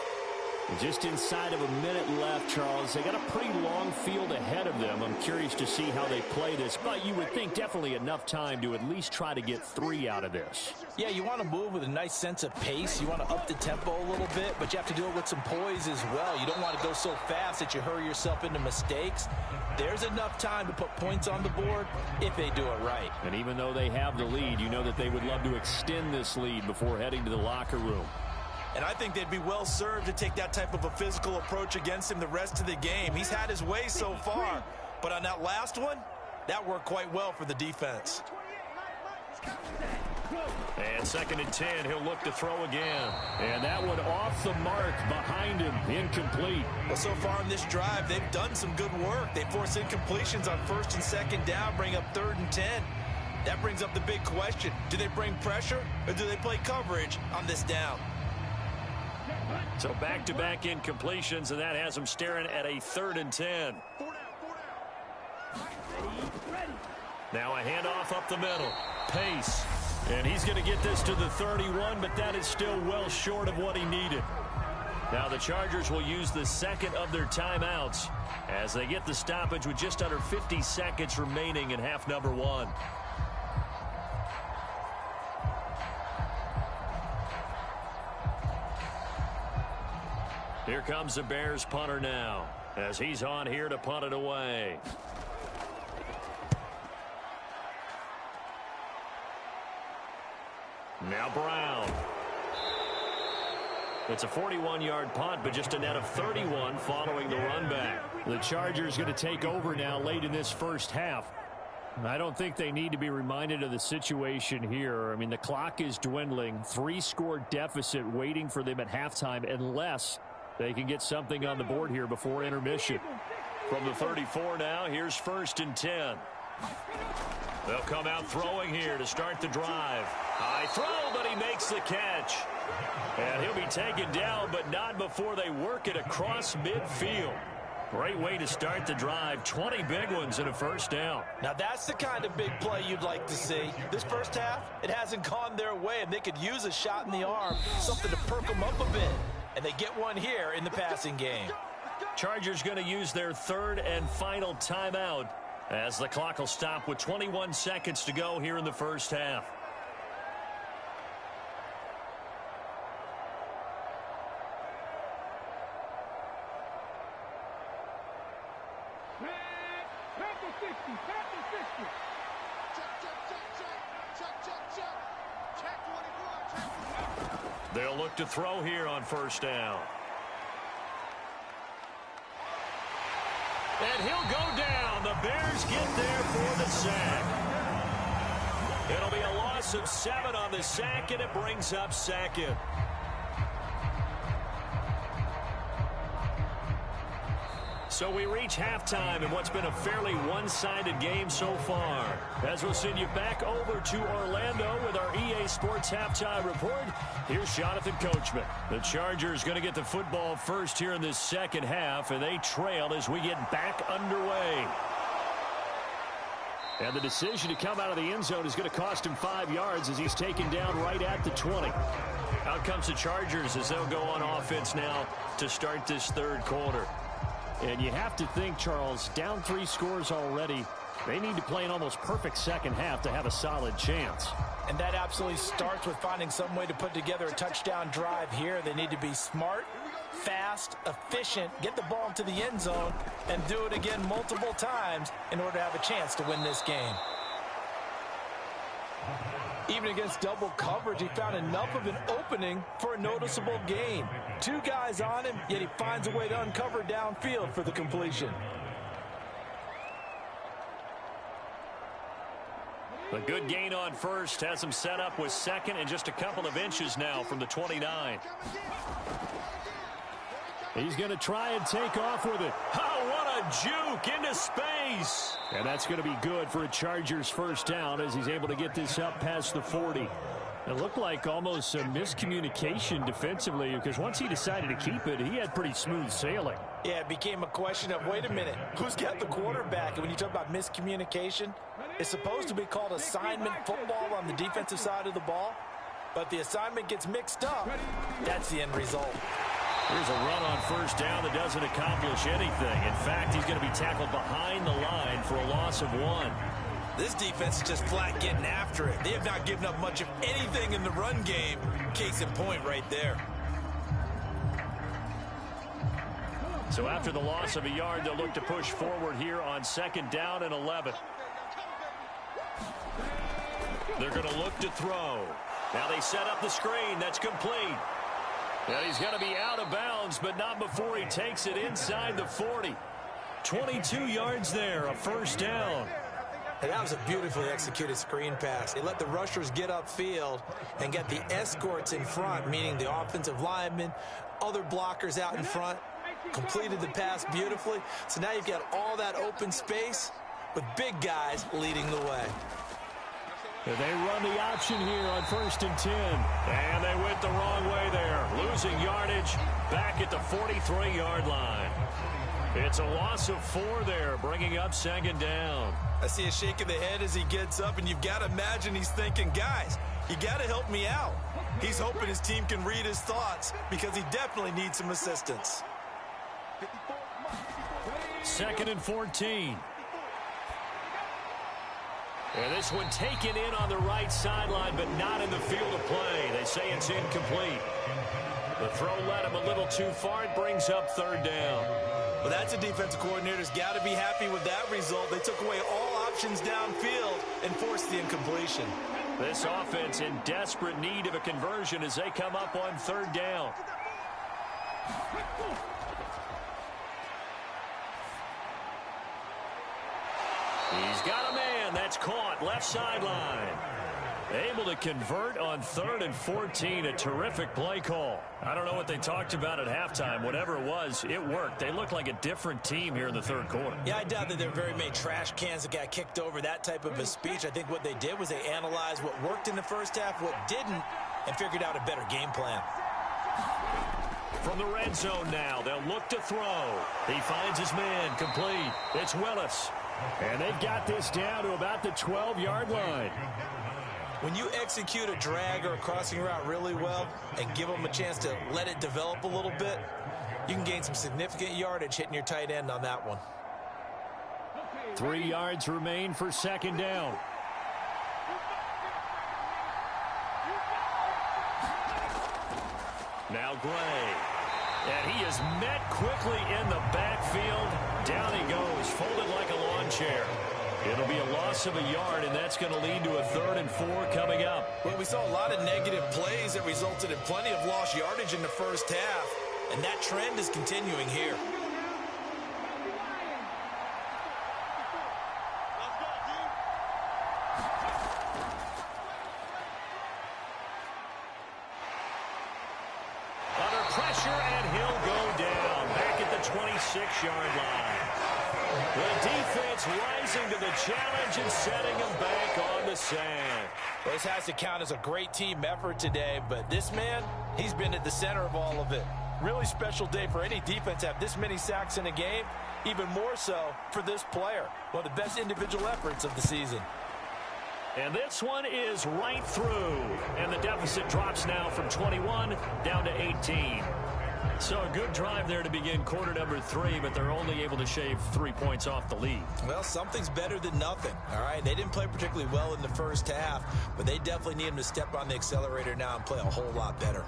Just inside of a minute left, Charles. They got a pretty long field ahead of them. I'm curious to see how they play this, but you would think definitely enough time to at least try to get 3 out of this. Yeah, you want to move with a nice sense of pace. You want to up the tempo a little bit, but you have to do it with some poise as well. You don't want to go so fast that you hurry yourself into mistakes. There's enough time to put points on the board if they do it right. And even though they have the lead, you know that they would love to extend this lead before heading to the locker room. And I think they'd be well served to take that type of a physical approach against him the rest of the game. He's had his way so far, but on that last one, that worked quite well for the defense. And 2nd and 10, he'll look to throw again. And that one off the mark behind him, incomplete. Well, so far in this drive, they've done some good work. They force incompletions on 1st and 2nd down, bring up 3rd and 10. That brings up the big question. Do they bring pressure or do they play coverage on this down? So back-to-back incompletions, and that has them staring at a 3rd and 10. Now a handoff up the middle. Pace. And he's going to get this to the 31, but that is still well short of what he needed. Now the Chargers will use the second of their timeouts as they get the stoppage with just under 50 seconds remaining in half number 1. Here comes the Bears punter now as he's on here to punt it away. Now Brown. It's a 41-yard punt, but just a net of 31 following the run back. The Chargers going to take over now late in this first half. I don't think they need to be reminded of the situation here. I mean, the clock is dwindling. 3-score deficit waiting for them at halftime unless they can get something on the board here before intermission. From the 34 now, here's 1st and 10. They'll come out throwing here to start the drive. High throw, but he makes the catch. And he'll be taken down, but not before they work it across midfield. Great way to start the drive. 20 big ones and a first down. Now that's the kind of big play you'd like to see. This first half, it hasn't gone their way, and they could use a shot in the arm, something to perk them up a bit. And they get one here in the passing game. Chargers going to use their third and final timeout as the clock will stop with 21 seconds to go here in the first half. They'll look to throw here on first down. And he'll go down. The Bears get there for the sack. It'll be a loss of 7 on the sack, and it brings up 2nd. So we reach halftime in what's been a fairly one-sided game so far. As we'll send you back over to Orlando with our EA Sports Halftime Report, here's Jonathan Coachman. The Chargers going to get the football first here in this second half, and they trail as we get back underway. And the decision to come out of the end zone is going to cost him 5 yards as he's taken down right at the 20. Out comes the Chargers as they'll go on offense now to start this third quarter. And you have to think, Charles, down 3 scores already. They need to play an almost perfect second half to have a solid chance. And that absolutely starts with finding some way to put together a touchdown drive here. They need to be smart, fast, efficient, get the ball into the end zone, and do it again multiple times in order to have a chance to win this game. Even against double coverage, he found enough of an opening for a noticeable gain. 2 guys on him, yet he finds a way to uncover downfield for the completion. A good gain on first has him set up with second and just a couple of inches now from the 29. He's going to try and take off with it. Oh, what a juke into space. And that's going to be good for a Chargers first down as he's able to get this up past the 40. It looked like almost a miscommunication defensively because once he decided to keep it, he had pretty smooth sailing. Yeah, it became a question of, wait a minute, who's got the quarterback? And when you talk about miscommunication, it's supposed to be called assignment football on the defensive side of the ball. But the assignment gets mixed up. That's the end result. Here's a run on first down that doesn't accomplish anything. In fact, he's going to be tackled behind the line for a loss of 1. This defense is just flat getting after it. They have not given up much of anything in the run game. Case in point right there. So after the loss of a yard, they'll look to push forward here on 2nd down and 11. They're going to look to throw. Now they set up the screen. That's complete. And he's going to be out of bounds, but not before he takes it inside the 40. 22 yards there, a first down. And that was a beautifully executed screen pass. They let the rushers get upfield and get the escorts in front, meaning the offensive linemen, other blockers out in front, completed the pass beautifully. So now you've got all that open space with big guys leading the way. They run the option here on 1st and 10. And they went the wrong way there. Losing yardage back at the 43-yard line. It's a loss of 4 there, bringing up 2nd down. I see a shake of the head as he gets up, and you've got to imagine he's thinking, guys, You got to help me out. He's hoping his team can read his thoughts because he definitely needs some assistance. 2nd and 14. And this one taken in on the right sideline, but not in the field of play. They say it's incomplete. The throw led him a little too far. It brings up 3rd down. Well, that's a defensive coordinator's got to be happy with that result. They took away all options downfield and forced the incompletion. This offense in desperate need of a conversion as they come up on 3rd down. He's got a man. That's caught. Left sideline. Able to convert on 3rd and 14. A terrific play call. I don't know what they talked about at halftime. Whatever it was, it worked. They look like a different team here in the 3rd quarter. Yeah, I doubt that there were very many trash cans that got kicked over, that type of a speech. I think what they did was they analyzed what worked in the first half, what didn't, and figured out a better game plan. From the red zone now, they'll look to throw. He finds his man. Complete. It's Willis. And they've got this down to about the 12-yard line. When you execute a drag or a crossing route really well and give them a chance to let it develop a little bit, you can gain some significant yardage hitting your tight end on that one. 3 yards remain for 2nd down. Now Gray. And he is met quickly in the backfield. Down he goes, folded like a lawn chair. It'll be a loss of a yard, and that's going to lead to a 3rd and 4 coming up. Well, we saw a lot of negative plays that resulted in plenty of lost yardage in the first half, and that trend is continuing here. Under pressure, and he'll go down back at the 26-yard line. The defense rising to the challenge and setting them back on the sand. Well, this has to count as a great team effort today, but this man, he's been at the center of all of it. Really special day for any defense to have this many sacks in a game, even more so for this player. One of the best individual efforts of the season. And this one is right through. And the deficit drops now from 21 down to 18. So a good drive there to begin quarter number 3, but they're only able to shave 3 points off the lead. Well, something's better than nothing, all right? They didn't play particularly well in the first half, but they definitely need them to step on the accelerator now and play a whole lot better.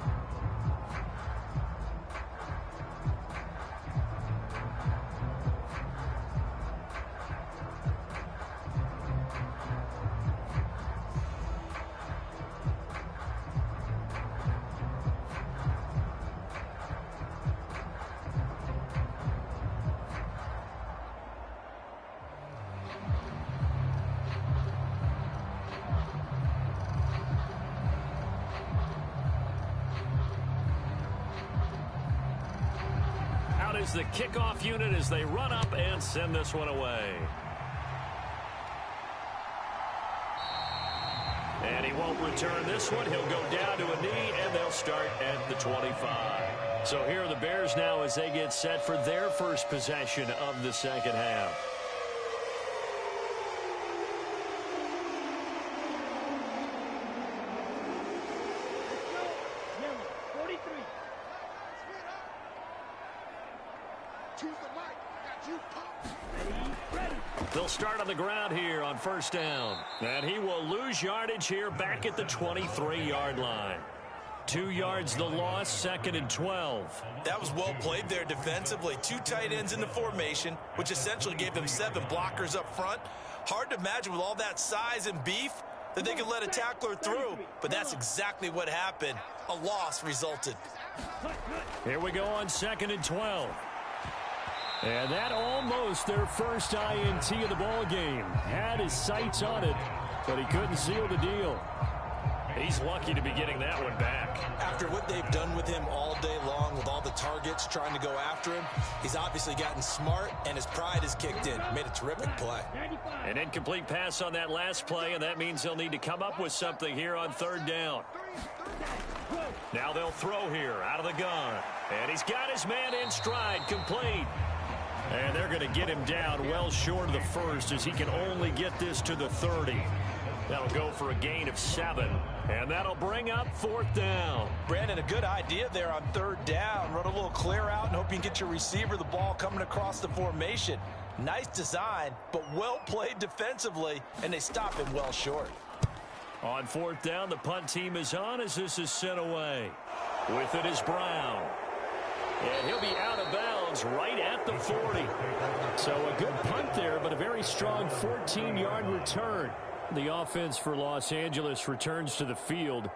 Is the kickoff unit as they run up and send this one away. And he won't return this one. He'll go down to a knee, and they'll start at the 25. So here are the Bears now as they get set for their first possession of the second half. They'll start on the ground here on first down. And he will lose yardage here back at the 23-yard line. 2 yards the loss, 2nd and 12. That was well played there defensively. 2 tight ends in the formation, which essentially gave them 7 blockers up front. Hard to imagine with all that size and beef that they could let a tackler through, but that's exactly what happened. A loss resulted. Here we go on 2nd and 12. And that almost their first INT of the ball game. Had his sights on it, but he couldn't seal the deal. He's lucky to be getting that one back. After what they've done with him all day long, with all the targets trying to go after him, he's obviously gotten smart, and his pride has kicked in. Made a terrific play. An incomplete pass on that last play, and that means they'll need to come up with something here on 3rd down. Now they'll throw here out of the gun. And he's got his man in stride, complete. And they're going to get him down well short of the first as he can only get this to the 30. That'll go for a gain of 7. And that'll bring up 4th down. Brandon, a good idea there on 3rd down. Run a little clear out and hope you can get your receiver the ball coming across the formation. Nice design, but well played defensively, and they stop him well short. On 4th down, the punt team is on as this is sent away. With it is Brown. And he'll be out of bounds right at the 40. So a good punt there, but a very strong 14-yard return. The offense for Los Angeles returns to the field.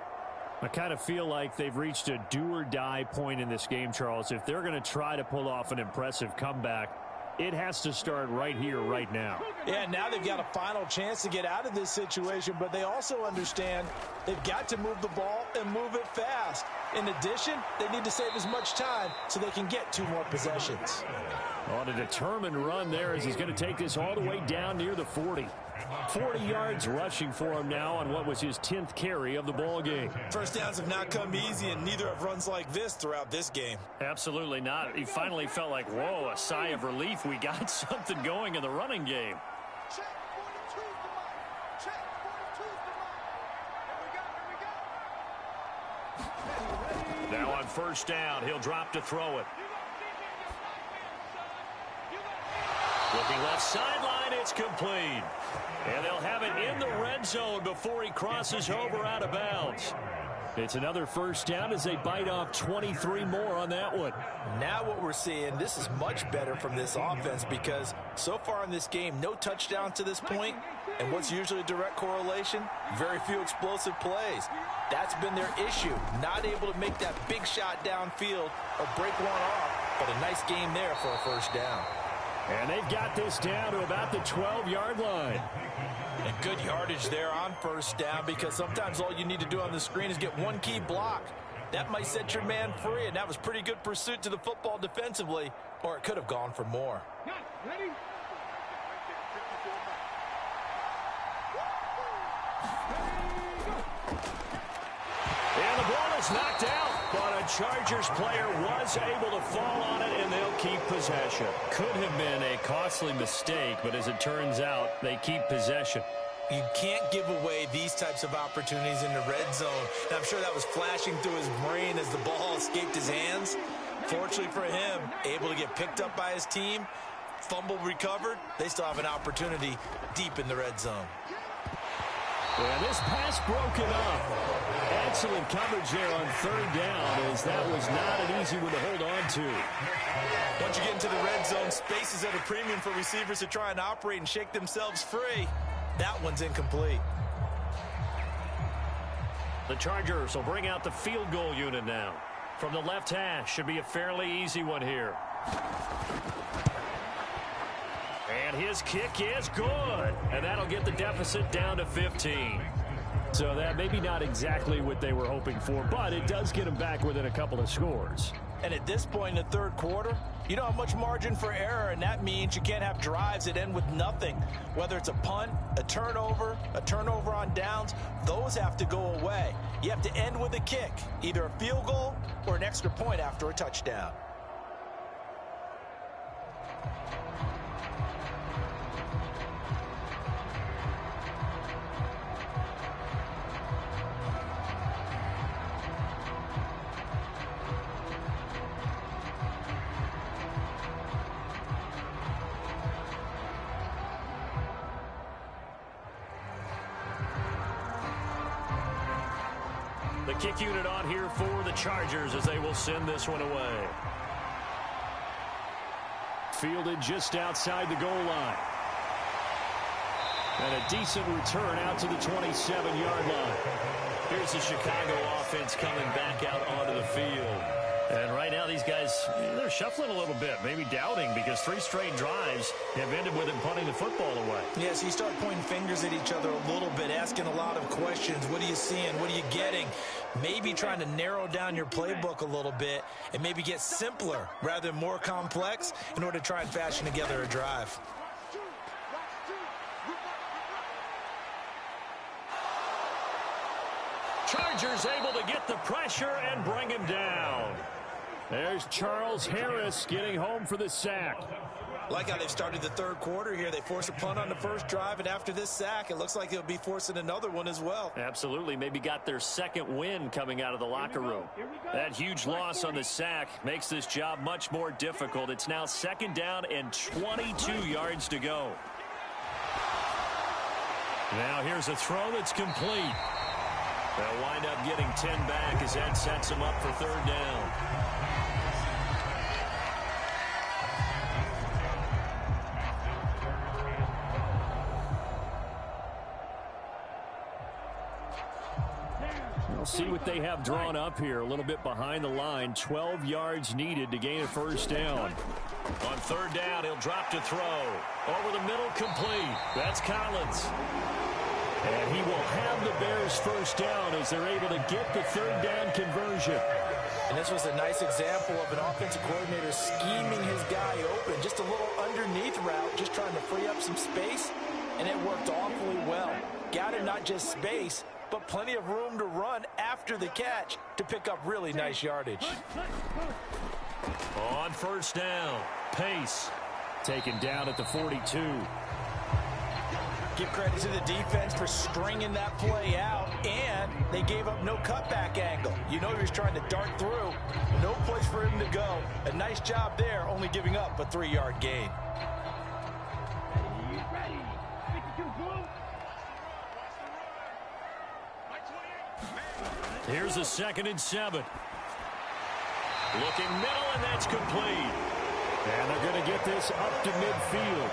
I kind of feel like they've reached a do-or-die point in this game, Charles. If they're going to try to pull off an impressive comeback, it has to start right here, right now. Yeah, now they've got a final chance to get out of this situation, but they also understand they've got to move the ball and move it fast. In addition, they need to save as much time so they can get 2 more possessions. On a determined run there as he's going to take this all the way down near the 40. 40 yards rushing for him now on what was his 10th carry of the ball game. First downs have not come easy, and neither have runs like this throughout this game. Absolutely not. He finally felt like, whoa, a sigh of relief. We got something going in the running game. Check, 42's the mark. Check, 42's the mark. Here we go. Now on 1st down, he'll drop to throw it. Looking left sideline, it's complete. And they'll have it in the red zone before he crosses over out of bounds. It's another 1st down as they bite off 23 more on that one. Now what we're seeing, this is much better from this offense because so far in this game, no touchdowns to this point. And what's usually a direct correlation? Very few explosive plays. That's been their issue. Not able to make that big shot downfield or break one off. But a nice game there for a 1st down. And they've got this down to about the 12-yard line. And good yardage there on 1st down because sometimes all you need to do on the screen is get one key block. That might set your man free, and that was pretty good pursuit to the football defensively, or it could have gone for more. Ready? And the ball is knocked out, but a Chargers player was able to fall on it, and they'll keep possession. Could have been a costly mistake, but as it turns out, they keep possession. You can't give away these types of opportunities in the red zone. And I'm sure that was flashing through his brain as the ball escaped his hands. Fortunately for him, able to get picked up by his team, fumble recovered. They still have an opportunity deep in the red zone. And this pass broken up. Excellent coverage there on 3rd down, as that was not an easy one to hold on to. Once you get into the red zone, space is at a premium for receivers to try and operate and shake themselves free. That one's incomplete. The Chargers will bring out the field goal unit now. From the left hash, should be a fairly easy one here. And his kick is good. And that'll get the deficit down to 15. So that maybe not exactly what they were hoping for, but it does get them back within a couple of scores. And at this point in the 3rd quarter, you don't have much margin for error, and that means you can't have drives that end with nothing. Whether it's a punt, a turnover on downs, those have to go away. You have to end with a kick, either a field goal or an extra point after a touchdown. The kick unit on here for the Chargers as they will send this one away. Fielded just outside the goal line. And a decent return out to the 27-yard line. Here's the Chicago offense coming back out onto the field. And right now these guys, they're shuffling a little bit, maybe doubting, because 3 straight drives have ended with them punting the football away. Yeah, so you start pointing fingers at each other a little bit, asking a lot of questions. What are you seeing? What are you getting? Maybe trying to narrow down your playbook a little bit and maybe get simpler rather than more complex in order to try and fashion together a drive. Chargers able to get the pressure and bring him down. There's Charles Harris getting home for the sack. Like how they've started the third quarter here. They force a punt on the first drive, and after this sack, it looks like they'll be forcing another one as well. Absolutely. Maybe got their second win coming out of the locker room. That huge loss on the sack makes this job much more difficult. It's now second down and 22 yards to go. Now here's a throw that's complete. They'll wind up getting 10 back as that sets them up for third down. We'll see what they have drawn up here. A little bit behind the line. 12 yards needed to gain a first down. On third down, he'll drop to throw. Over the middle, complete. That's Collins. And he will have the Bears first down as they're able to get the third down conversion. And this was a nice example of an offensive coordinator scheming his guy open. Just a little underneath route, just trying to free up some space. And it worked awfully well. Got him not just space, but plenty of room to run after the catch to pick up really nice yardage. On first down, Pace taken down at the 42. Give credit to the defense for stringing that play out, and they gave up no cutback angle. You know he was trying to dart through. No place for him to go. A nice job there, only giving up a 3-yard gain. Ready. 52 blue. Here's a 2nd and 7. Looking middle, and that's complete. And they're going to get this up to midfield.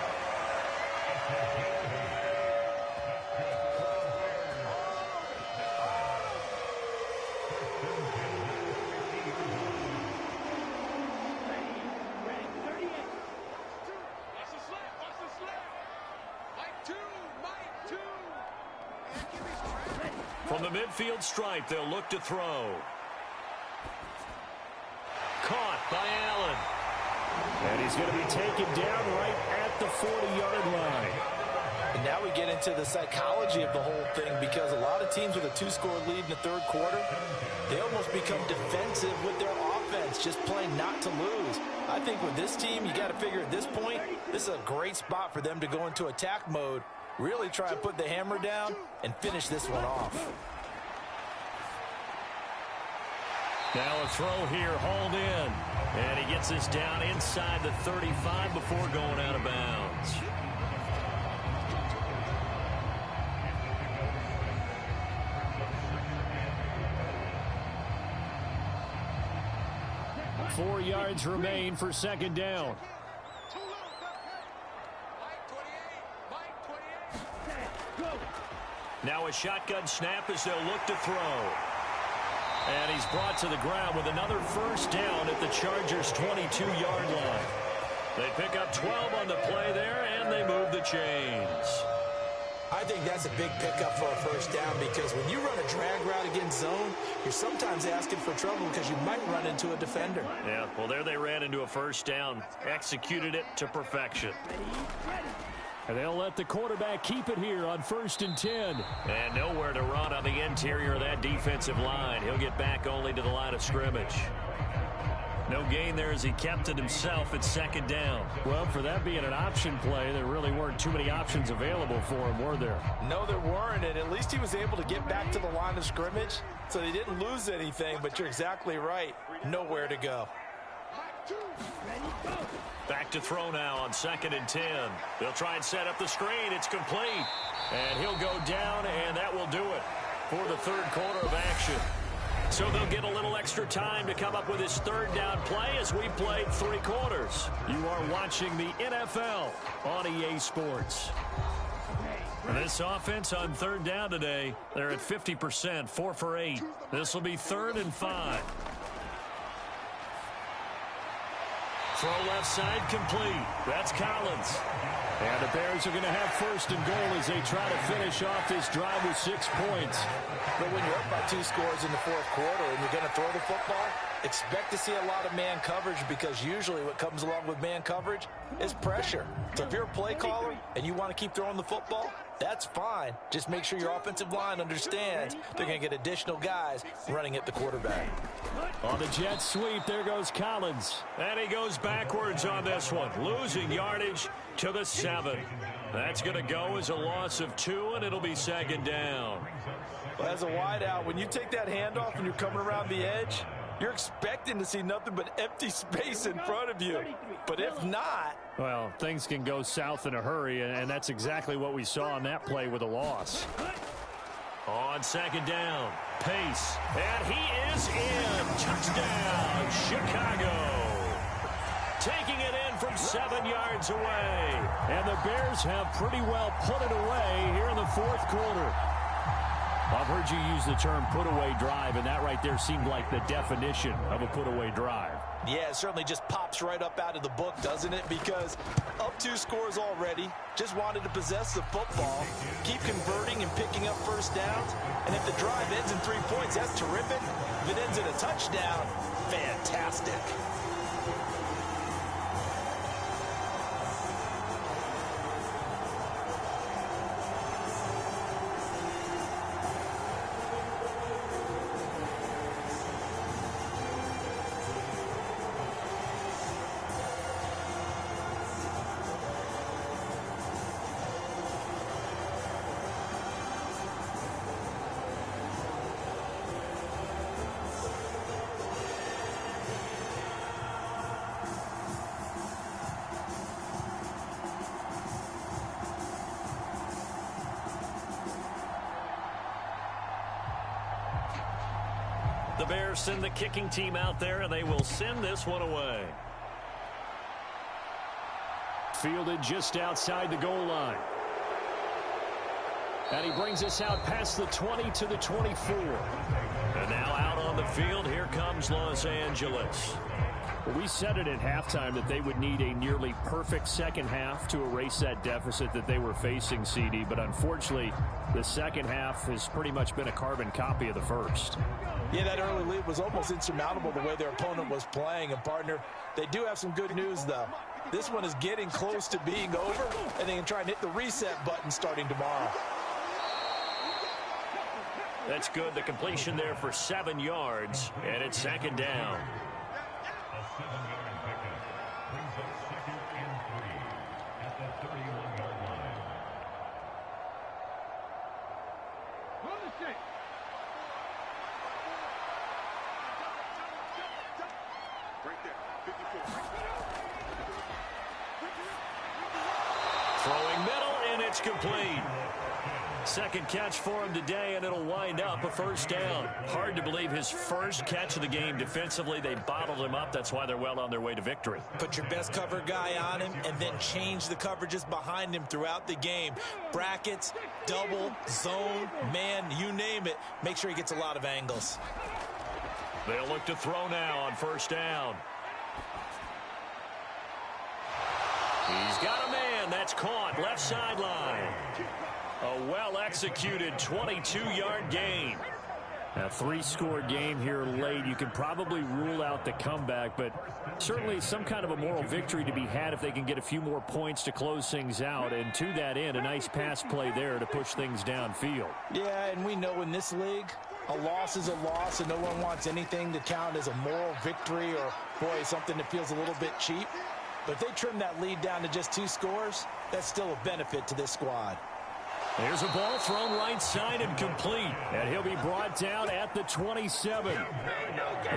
From the midfield stripe, they'll look to throw. Caught by Allen. And he's going to be taken down right at the 40-yard line. And now we get into the psychology of the whole thing, because a lot of teams with a 2-score lead in the third quarter, they almost become defensive with their offense, just playing not to lose. I think with this team, you got to figure at this point, this is a great spot for them to go into attack mode, really try and put the hammer down and finish this one off. Now a throw here, hauled in. And he gets this down inside the 35 before going out of bounds. Four yards remain for second down. Now a shotgun snap as they'll look to throw. And he's brought to the ground with another first down at the Chargers' 22-yard line. They pick up 12 on the play there, and they move the chains. I think that's a big pickup for a first down, because when you run a drag route against zone, you're sometimes asking for trouble because you might run into a defender. Yeah, well, there they ran into a first down, executed it to perfection. And they'll let the quarterback keep it here on 1st and 10. And nowhere to run on the interior of that defensive line. He'll get back only to the line of scrimmage. No gain there as he kept it himself at second down. Well, for that being an option play, there really weren't too many options available for him, were there? No, there weren't, and at least he was able to get back to the line of scrimmage, so they didn't lose anything, but you're exactly right. Nowhere to go. Back to throw now on 2nd and 10. They'll try and set up the screen. It's complete. And he'll go down, and that will do it for the third quarter of action. So they'll get a little extra time to come up with his third down play as we played 3 quarters. You are watching the NFL on EA Sports. This offense on third down today, they're at 50%, 4 for 8. This will be 3rd and 5. Throw left side complete. That's Collins. And the Bears are going to have 1st and goal as they try to finish off this drive with 6 points. But when you're up by 2 scores in the fourth quarter and you're going to throw the football, expect to see a lot of man coverage, because usually what comes along with man coverage is pressure. So if you're a play caller and you want to keep throwing the football, that's fine. Just make sure your offensive line understands they're going to get additional guys running at the quarterback. On the jet sweep, there goes Collins. And he goes backwards on this one, losing yardage to the 7. That's going to go as a loss of 2, and it'll be 2nd down. Well, as a wideout, when you take that handoff and you're coming around the edge, you're expecting to see nothing but empty space in front of you. But if not... Well, things can go south in a hurry, and that's exactly what we saw on that play with a loss. On 2nd down, Pace, and he is in. Touchdown, Chicago. Taking it in from 7 yards away. And the Bears have pretty well put it away here in the 4th quarter. I've heard you use the term put-away drive, and that right there seemed like the definition of a put-away drive. Yeah, it certainly just pops right up out of the book, doesn't it? Because up 2 scores already, just wanted to possess the football, keep converting and picking up first downs, and if the drive ends in 3 points, that's terrific. If it ends in a touchdown, fantastic. The Bears send the kicking team out there, and they will send this one away. Fielded just outside the goal line. And he brings us out past the 20 to the 24. And now out on the field, here comes Los Angeles. Well, we said it at halftime that they would need a nearly perfect second half to erase that deficit that they were facing, CD. But unfortunately, the second half has pretty much been a carbon copy of the first. Yeah, that early lead was almost insurmountable the way their opponent was playing. And, partner, they do have some good news, though. This one is getting close to being over, and they can try and hit the reset button starting tomorrow. That's good. The completion there for 7 yards, and it's 2nd down. Throwing middle, and it's complete. Second catch for him today, and it'll wind up a first down. Hard to believe his first catch of the game defensively. They bottled him up. That's why they're well on their way to victory. Put your best cover guy on him and then change the coverages behind him throughout the game. Brackets, double, zone, man, you name it. Make sure he gets a lot of angles. They'll look to throw now on first down. He's got a man. That's caught. Left sideline. A well-executed 22-yard gain. A 3-score game here late. You can probably rule out the comeback, but certainly some kind of a moral victory to be had if they can get a few more points to close things out. And to that end, a nice pass play there to push things downfield. Yeah, and we know in this league, a loss is a loss, and no one wants anything to count as a moral victory or, boy, something that feels a little bit cheap. But if they trim that lead down to just 2 scores, that's still a benefit to this squad. There's a ball thrown right side and complete. And he'll be brought down at the 27.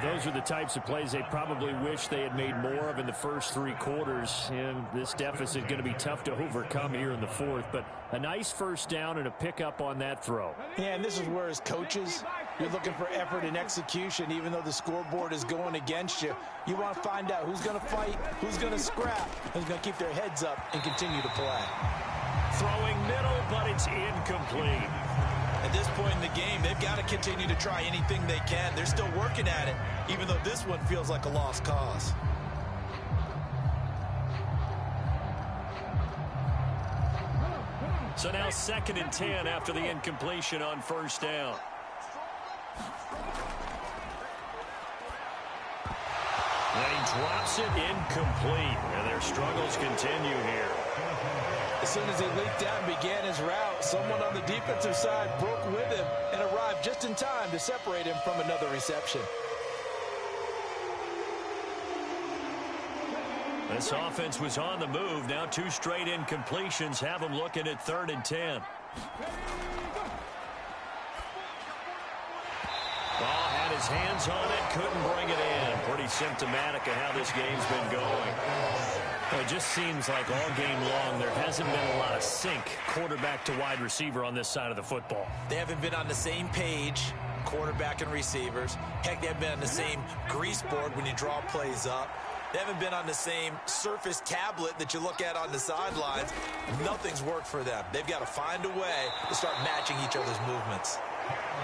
Those are the types of plays they probably wish they had made more of in the first 3 quarters. And this deficit going to be tough to overcome here in the 4th. But a nice first down and a pickup on that throw. Yeah, and this is where as coaches, you're looking for effort and execution. Even though the scoreboard is going against you, you want to find out who's going to fight, who's going to scrap, who's going to keep their heads up and continue to play. Throwing middle, but it's incomplete. At this point in the game, they've got to continue to try anything they can. They're still working at it, even though this one feels like a lost cause. So now 2nd and 10 after the incompletion on first down. They drops it incomplete. And their struggles continue here. As soon as he leaked out and began his route, someone on the defensive side broke with him and arrived just in time to separate him from another reception. This offense was on the move. Now 2 straight incompletions have them looking at 3rd and 10. Ball had his hands on it, couldn't bring it in. Pretty symptomatic of how this game's been going. It just seems like all game long there hasn't been a lot of sync quarterback to wide receiver on this side of the football. They haven't been on the same page, quarterback and receivers. Heck, they haven't been on the same grease board when you draw plays up. They haven't been on the same Surface tablet that you look at on the sidelines. Nothing's worked for them. They've got to find a way to start matching each other's movements.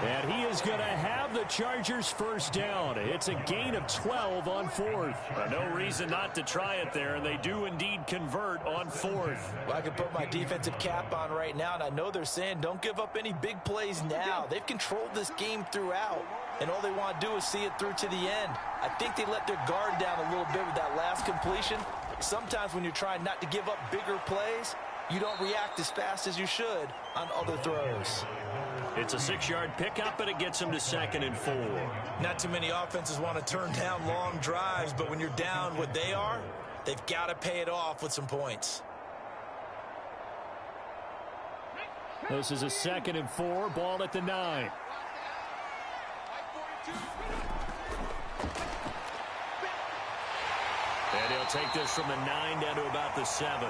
And he is going to have the Chargers first down. It's a gain of 12 on 4th. No reason not to try it there, and they do indeed convert on 4th. Well, I can put my defensive cap on right now, and I know they're saying don't give up any big plays now. They've controlled this game throughout, and all they want to do is see it through to the end. I think they let their guard down a little bit with that last completion. Sometimes when you're trying not to give up bigger plays, you don't react as fast as you should on other throws. It's a 6-yard pickup, and it gets them to 2nd and 4. Not too many offenses want to turn down long drives, but when you're down what they are, they've got to pay it off with some points. This is a 2nd and 4, ball at the 9. And he'll take this from the 9 down to about the 7.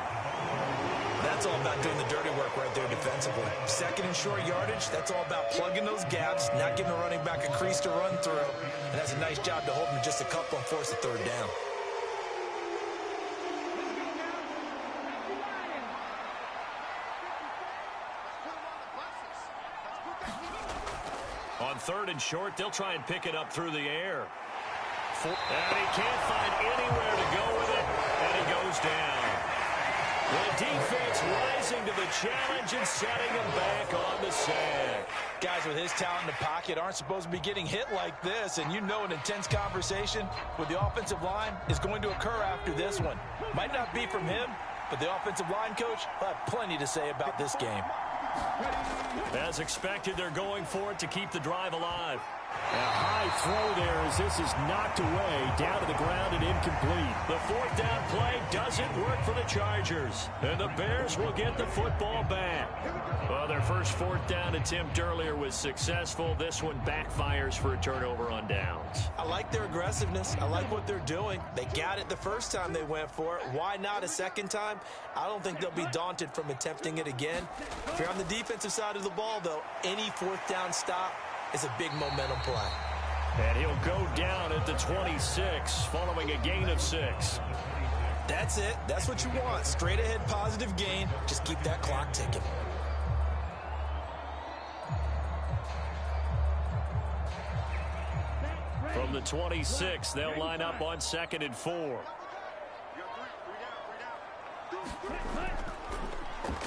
That's all about doing the dirty work right there defensively. 2nd and short yardage, that's all about plugging those gaps, not giving the running back a crease to run through. And that's a nice job to hold him just a couple and force the 3rd down. On 3rd and short, they'll try and pick it up through the air. And he can't find anywhere to go with it, and he goes down. The defense rising to the challenge and setting him back on the sack. Guys with his talent in the pocket aren't supposed to be getting hit like this, and you know an intense conversation with the offensive line is going to occur after this one. Might not be from him, but the offensive line coach will have plenty to say about this game. As expected, they're going for it to keep the drive alive. A high throw there as this is knocked away, down to the ground and incomplete. The 4th down play doesn't work for the Chargers, and the Bears will get the football back. Well, their first 4th down attempt earlier was successful. This one backfires for a turnover on downs. I like their aggressiveness. I like what they're doing. They got it the first time they went for it. Why not a second time? I don't think they'll be daunted from attempting it again. If you're on the defensive side of the ball, though, any 4th down stop is a big momentum play. And he'll go down at the 26 following a gain of 6. That's it. That's what you want. Straight ahead positive gain. Just keep that clock ticking. From the 26, they'll line up on 2nd and 4.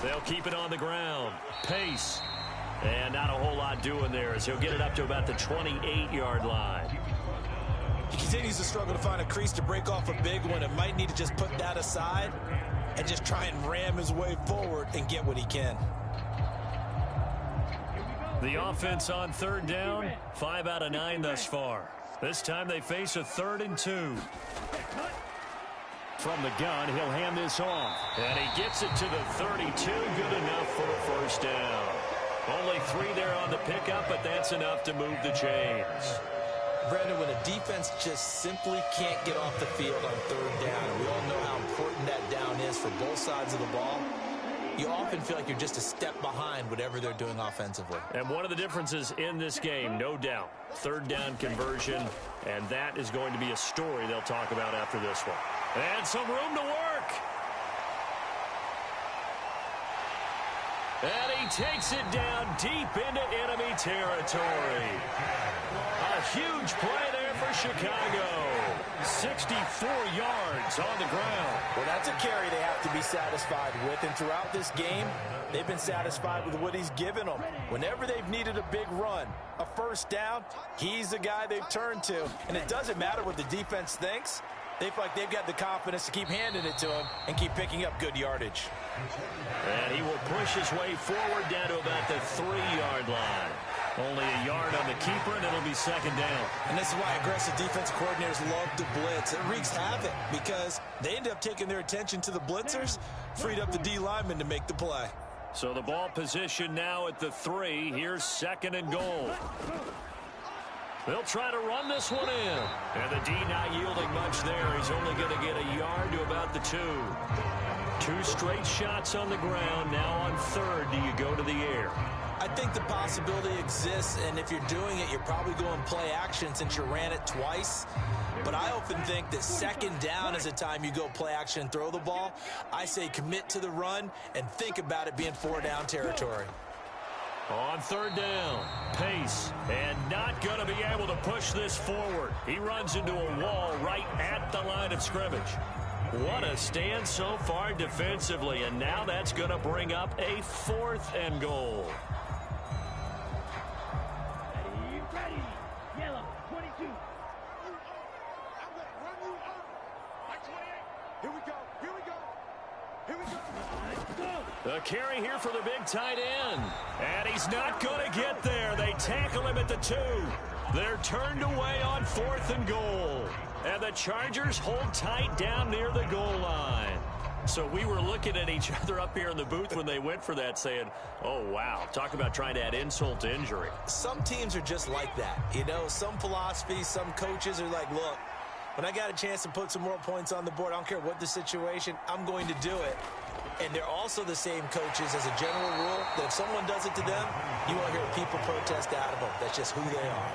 They'll keep it on the ground. Pace. And not a whole lot doing there as he'll get it up to about the 28-yard line. He continues to struggle to find a crease to break off a big one and might need to just put that aside and just try and ram his way forward and get what he can. The offense on 3rd down, 5 out of 9 thus far. This time they face a 3rd and 2. From the gun, he'll hand this off. And he gets it to the 32. Good enough for a first down. Only 3 there on the pickup, but that's enough to move the chains. Brandon, when a defense just simply can't get off the field on 3rd down, and we all know how important that down is for both sides of the ball, you often feel like you're just a step behind whatever they're doing offensively. And one of the differences in this game, no doubt, 3rd down conversion, and that is going to be a story they'll talk about after this one. And some room to work. And he takes it down deep into enemy territory. A huge play there for Chicago. 64 yards on the ground. Well, that's a carry they have to be satisfied with. And throughout this game, they've been satisfied with what he's given them. Whenever they've needed a big run, a first down, he's the guy they've turned to. And it doesn't matter what the defense thinks. They feel like they've got the confidence to keep handing it to him and keep picking up good yardage. And he will push his way forward down to about the 3-yard line. Only a yard on the keeper, and it'll be second down. And this is why aggressive defensive coordinators love to blitz. It wreaks havoc because they end up taking their attention to the blitzers, freed up the D lineman to make the play. So the ball position now at the 3. Here's second and goal. They'll try to run this one in. And the D not yielding much there. He's only going to get a yard to about the 2. 2 straight shots on the ground. Now on third, do you go to the air? I think the possibility exists, and if you're doing it, you're probably going play action since you ran it twice. But I often think that second down is the time you go play action and throw the ball. I say commit to the run and think about it being 4-down territory. On third down, pace, and not going to be able to push this forward. He runs into a wall right at the line of scrimmage. What a stand so far defensively, and now that's going to bring up a 4th and goal. Ready. Yellow, 22. I'm going to run you over. Like 28. Here we go. Here we go. Here we go. Let's go. The carry here for the big tight end. And he's not going to get there. They tackle him at the 2. They're turned away on 4th and goal. And the Chargers hold tight down near the goal line. So we were looking at each other up here in the booth when they went for that saying, oh, wow, talk about trying to add insult to injury. Some teams are just like that. You know, some philosophies, some coaches are like, look, when I got a chance to put some more points on the board, I don't care what the situation, I'm going to do it. And they're also the same coaches as a general rule that if someone does it to them, you won't hear people protest out of them. That's just who they are.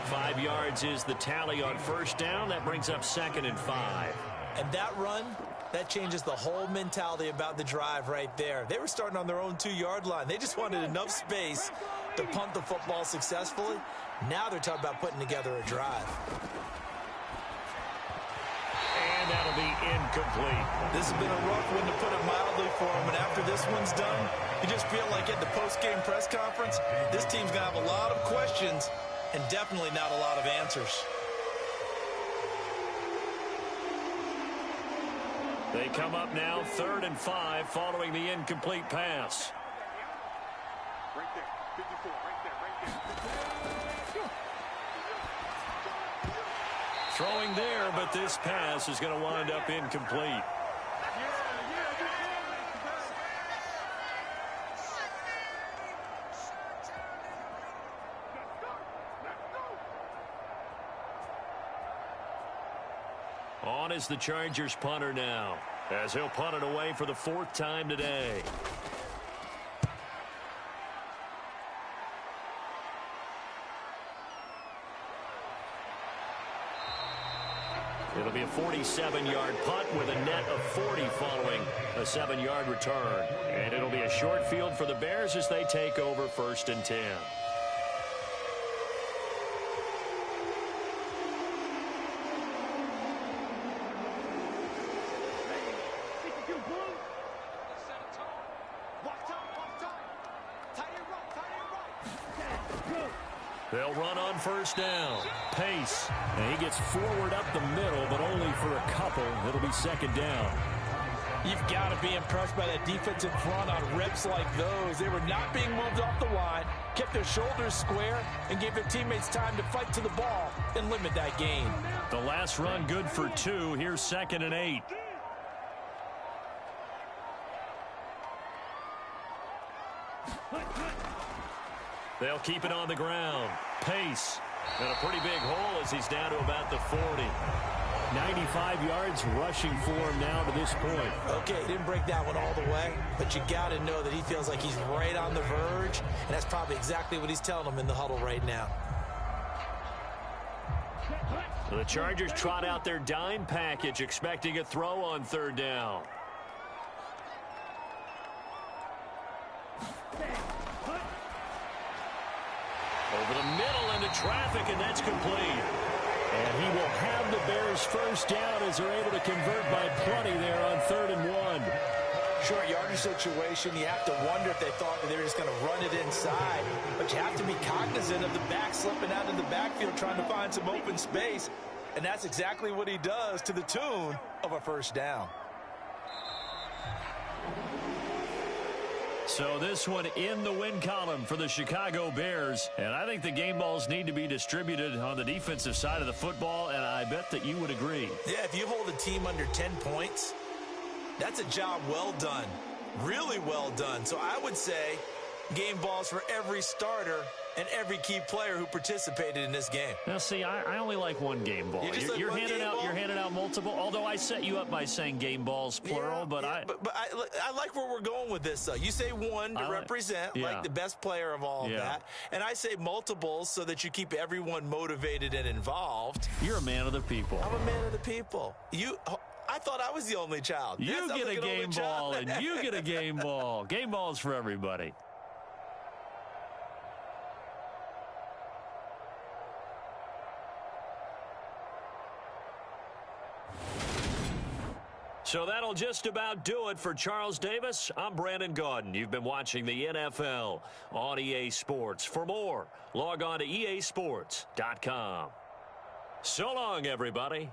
5 yards is the tally on first down. That brings up 2nd and 5. And that run, that changes the whole mentality about the drive right there. They were starting on their own 2-yard line. They just wanted enough space to punt the football successfully. Now they're talking about putting together a drive. And that'll be incomplete. This has been a rough one, to put it mildly, for them. And after this one's done, you just feel like at the post-game press conference, this team's going to have a lot of questions and definitely not a lot of answers. They come up now 3rd and 5 following the incomplete pass. Right there. 54. Right there. Throwing there, but this pass is going to wind up incomplete. On is the Chargers punter now, as he'll punt it away for the 4th time today. It'll be a 47-yard punt with a net of 40 following a 7-yard return. And it'll be a short field for the Bears as they take over 1st and 10. They'll run on first down. Pace. And he gets forward up the middle, but only for a couple. It'll be 2nd down. You've got to be impressed by that defensive front on reps like those. They were not being moved off the line, kept their shoulders square, and gave their teammates time to fight to the ball and limit that gain. The last run good for 2. Here's 2nd and 8. They'll keep it on the ground. Pace. And a pretty big hole as he's down to about the 40. 95 yards rushing for him now to this point. Okay, didn't break that one all the way, but you got to know that he feels like he's right on the verge, and that's probably exactly what he's telling them in the huddle right now. The Chargers trot out their dime package, expecting a throw on 3rd down. Over the middle into traffic, and that's complete. And he will have the Bears first down as they're able to convert by plenty there on 3rd and 1. Short yardage situation, you have to wonder if they thought that they were just going to run it inside. But you have to be cognizant of the back slipping out in the backfield trying to find some open space. And that's exactly what he does to the tune of a first down. So this one in the win column for the Chicago Bears. And I think the game balls need to be distributed on the defensive side of the football, and I bet that you would agree. Yeah, if you hold a team under 10 points, that's a job well done. Really well done. So I would say game balls for every starter and every key player who participated in this game. Now, see, I only like one game ball. You're handing out multiple. Although I set you up by saying game balls plural, but I like where we're going with this. You say one to represent, like the best player of all of that, and I say multiples so that you keep everyone motivated and involved. You're a man of the people. I'm a man of the people. I thought I was the only child. You get a game ball, and you get a game ball. Game balls for everybody. So that'll just about do it for Charles Davis. I'm Brandon Gaudin. You've been watching the NFL on EA Sports. For more, log on to easports.com. So long, everybody.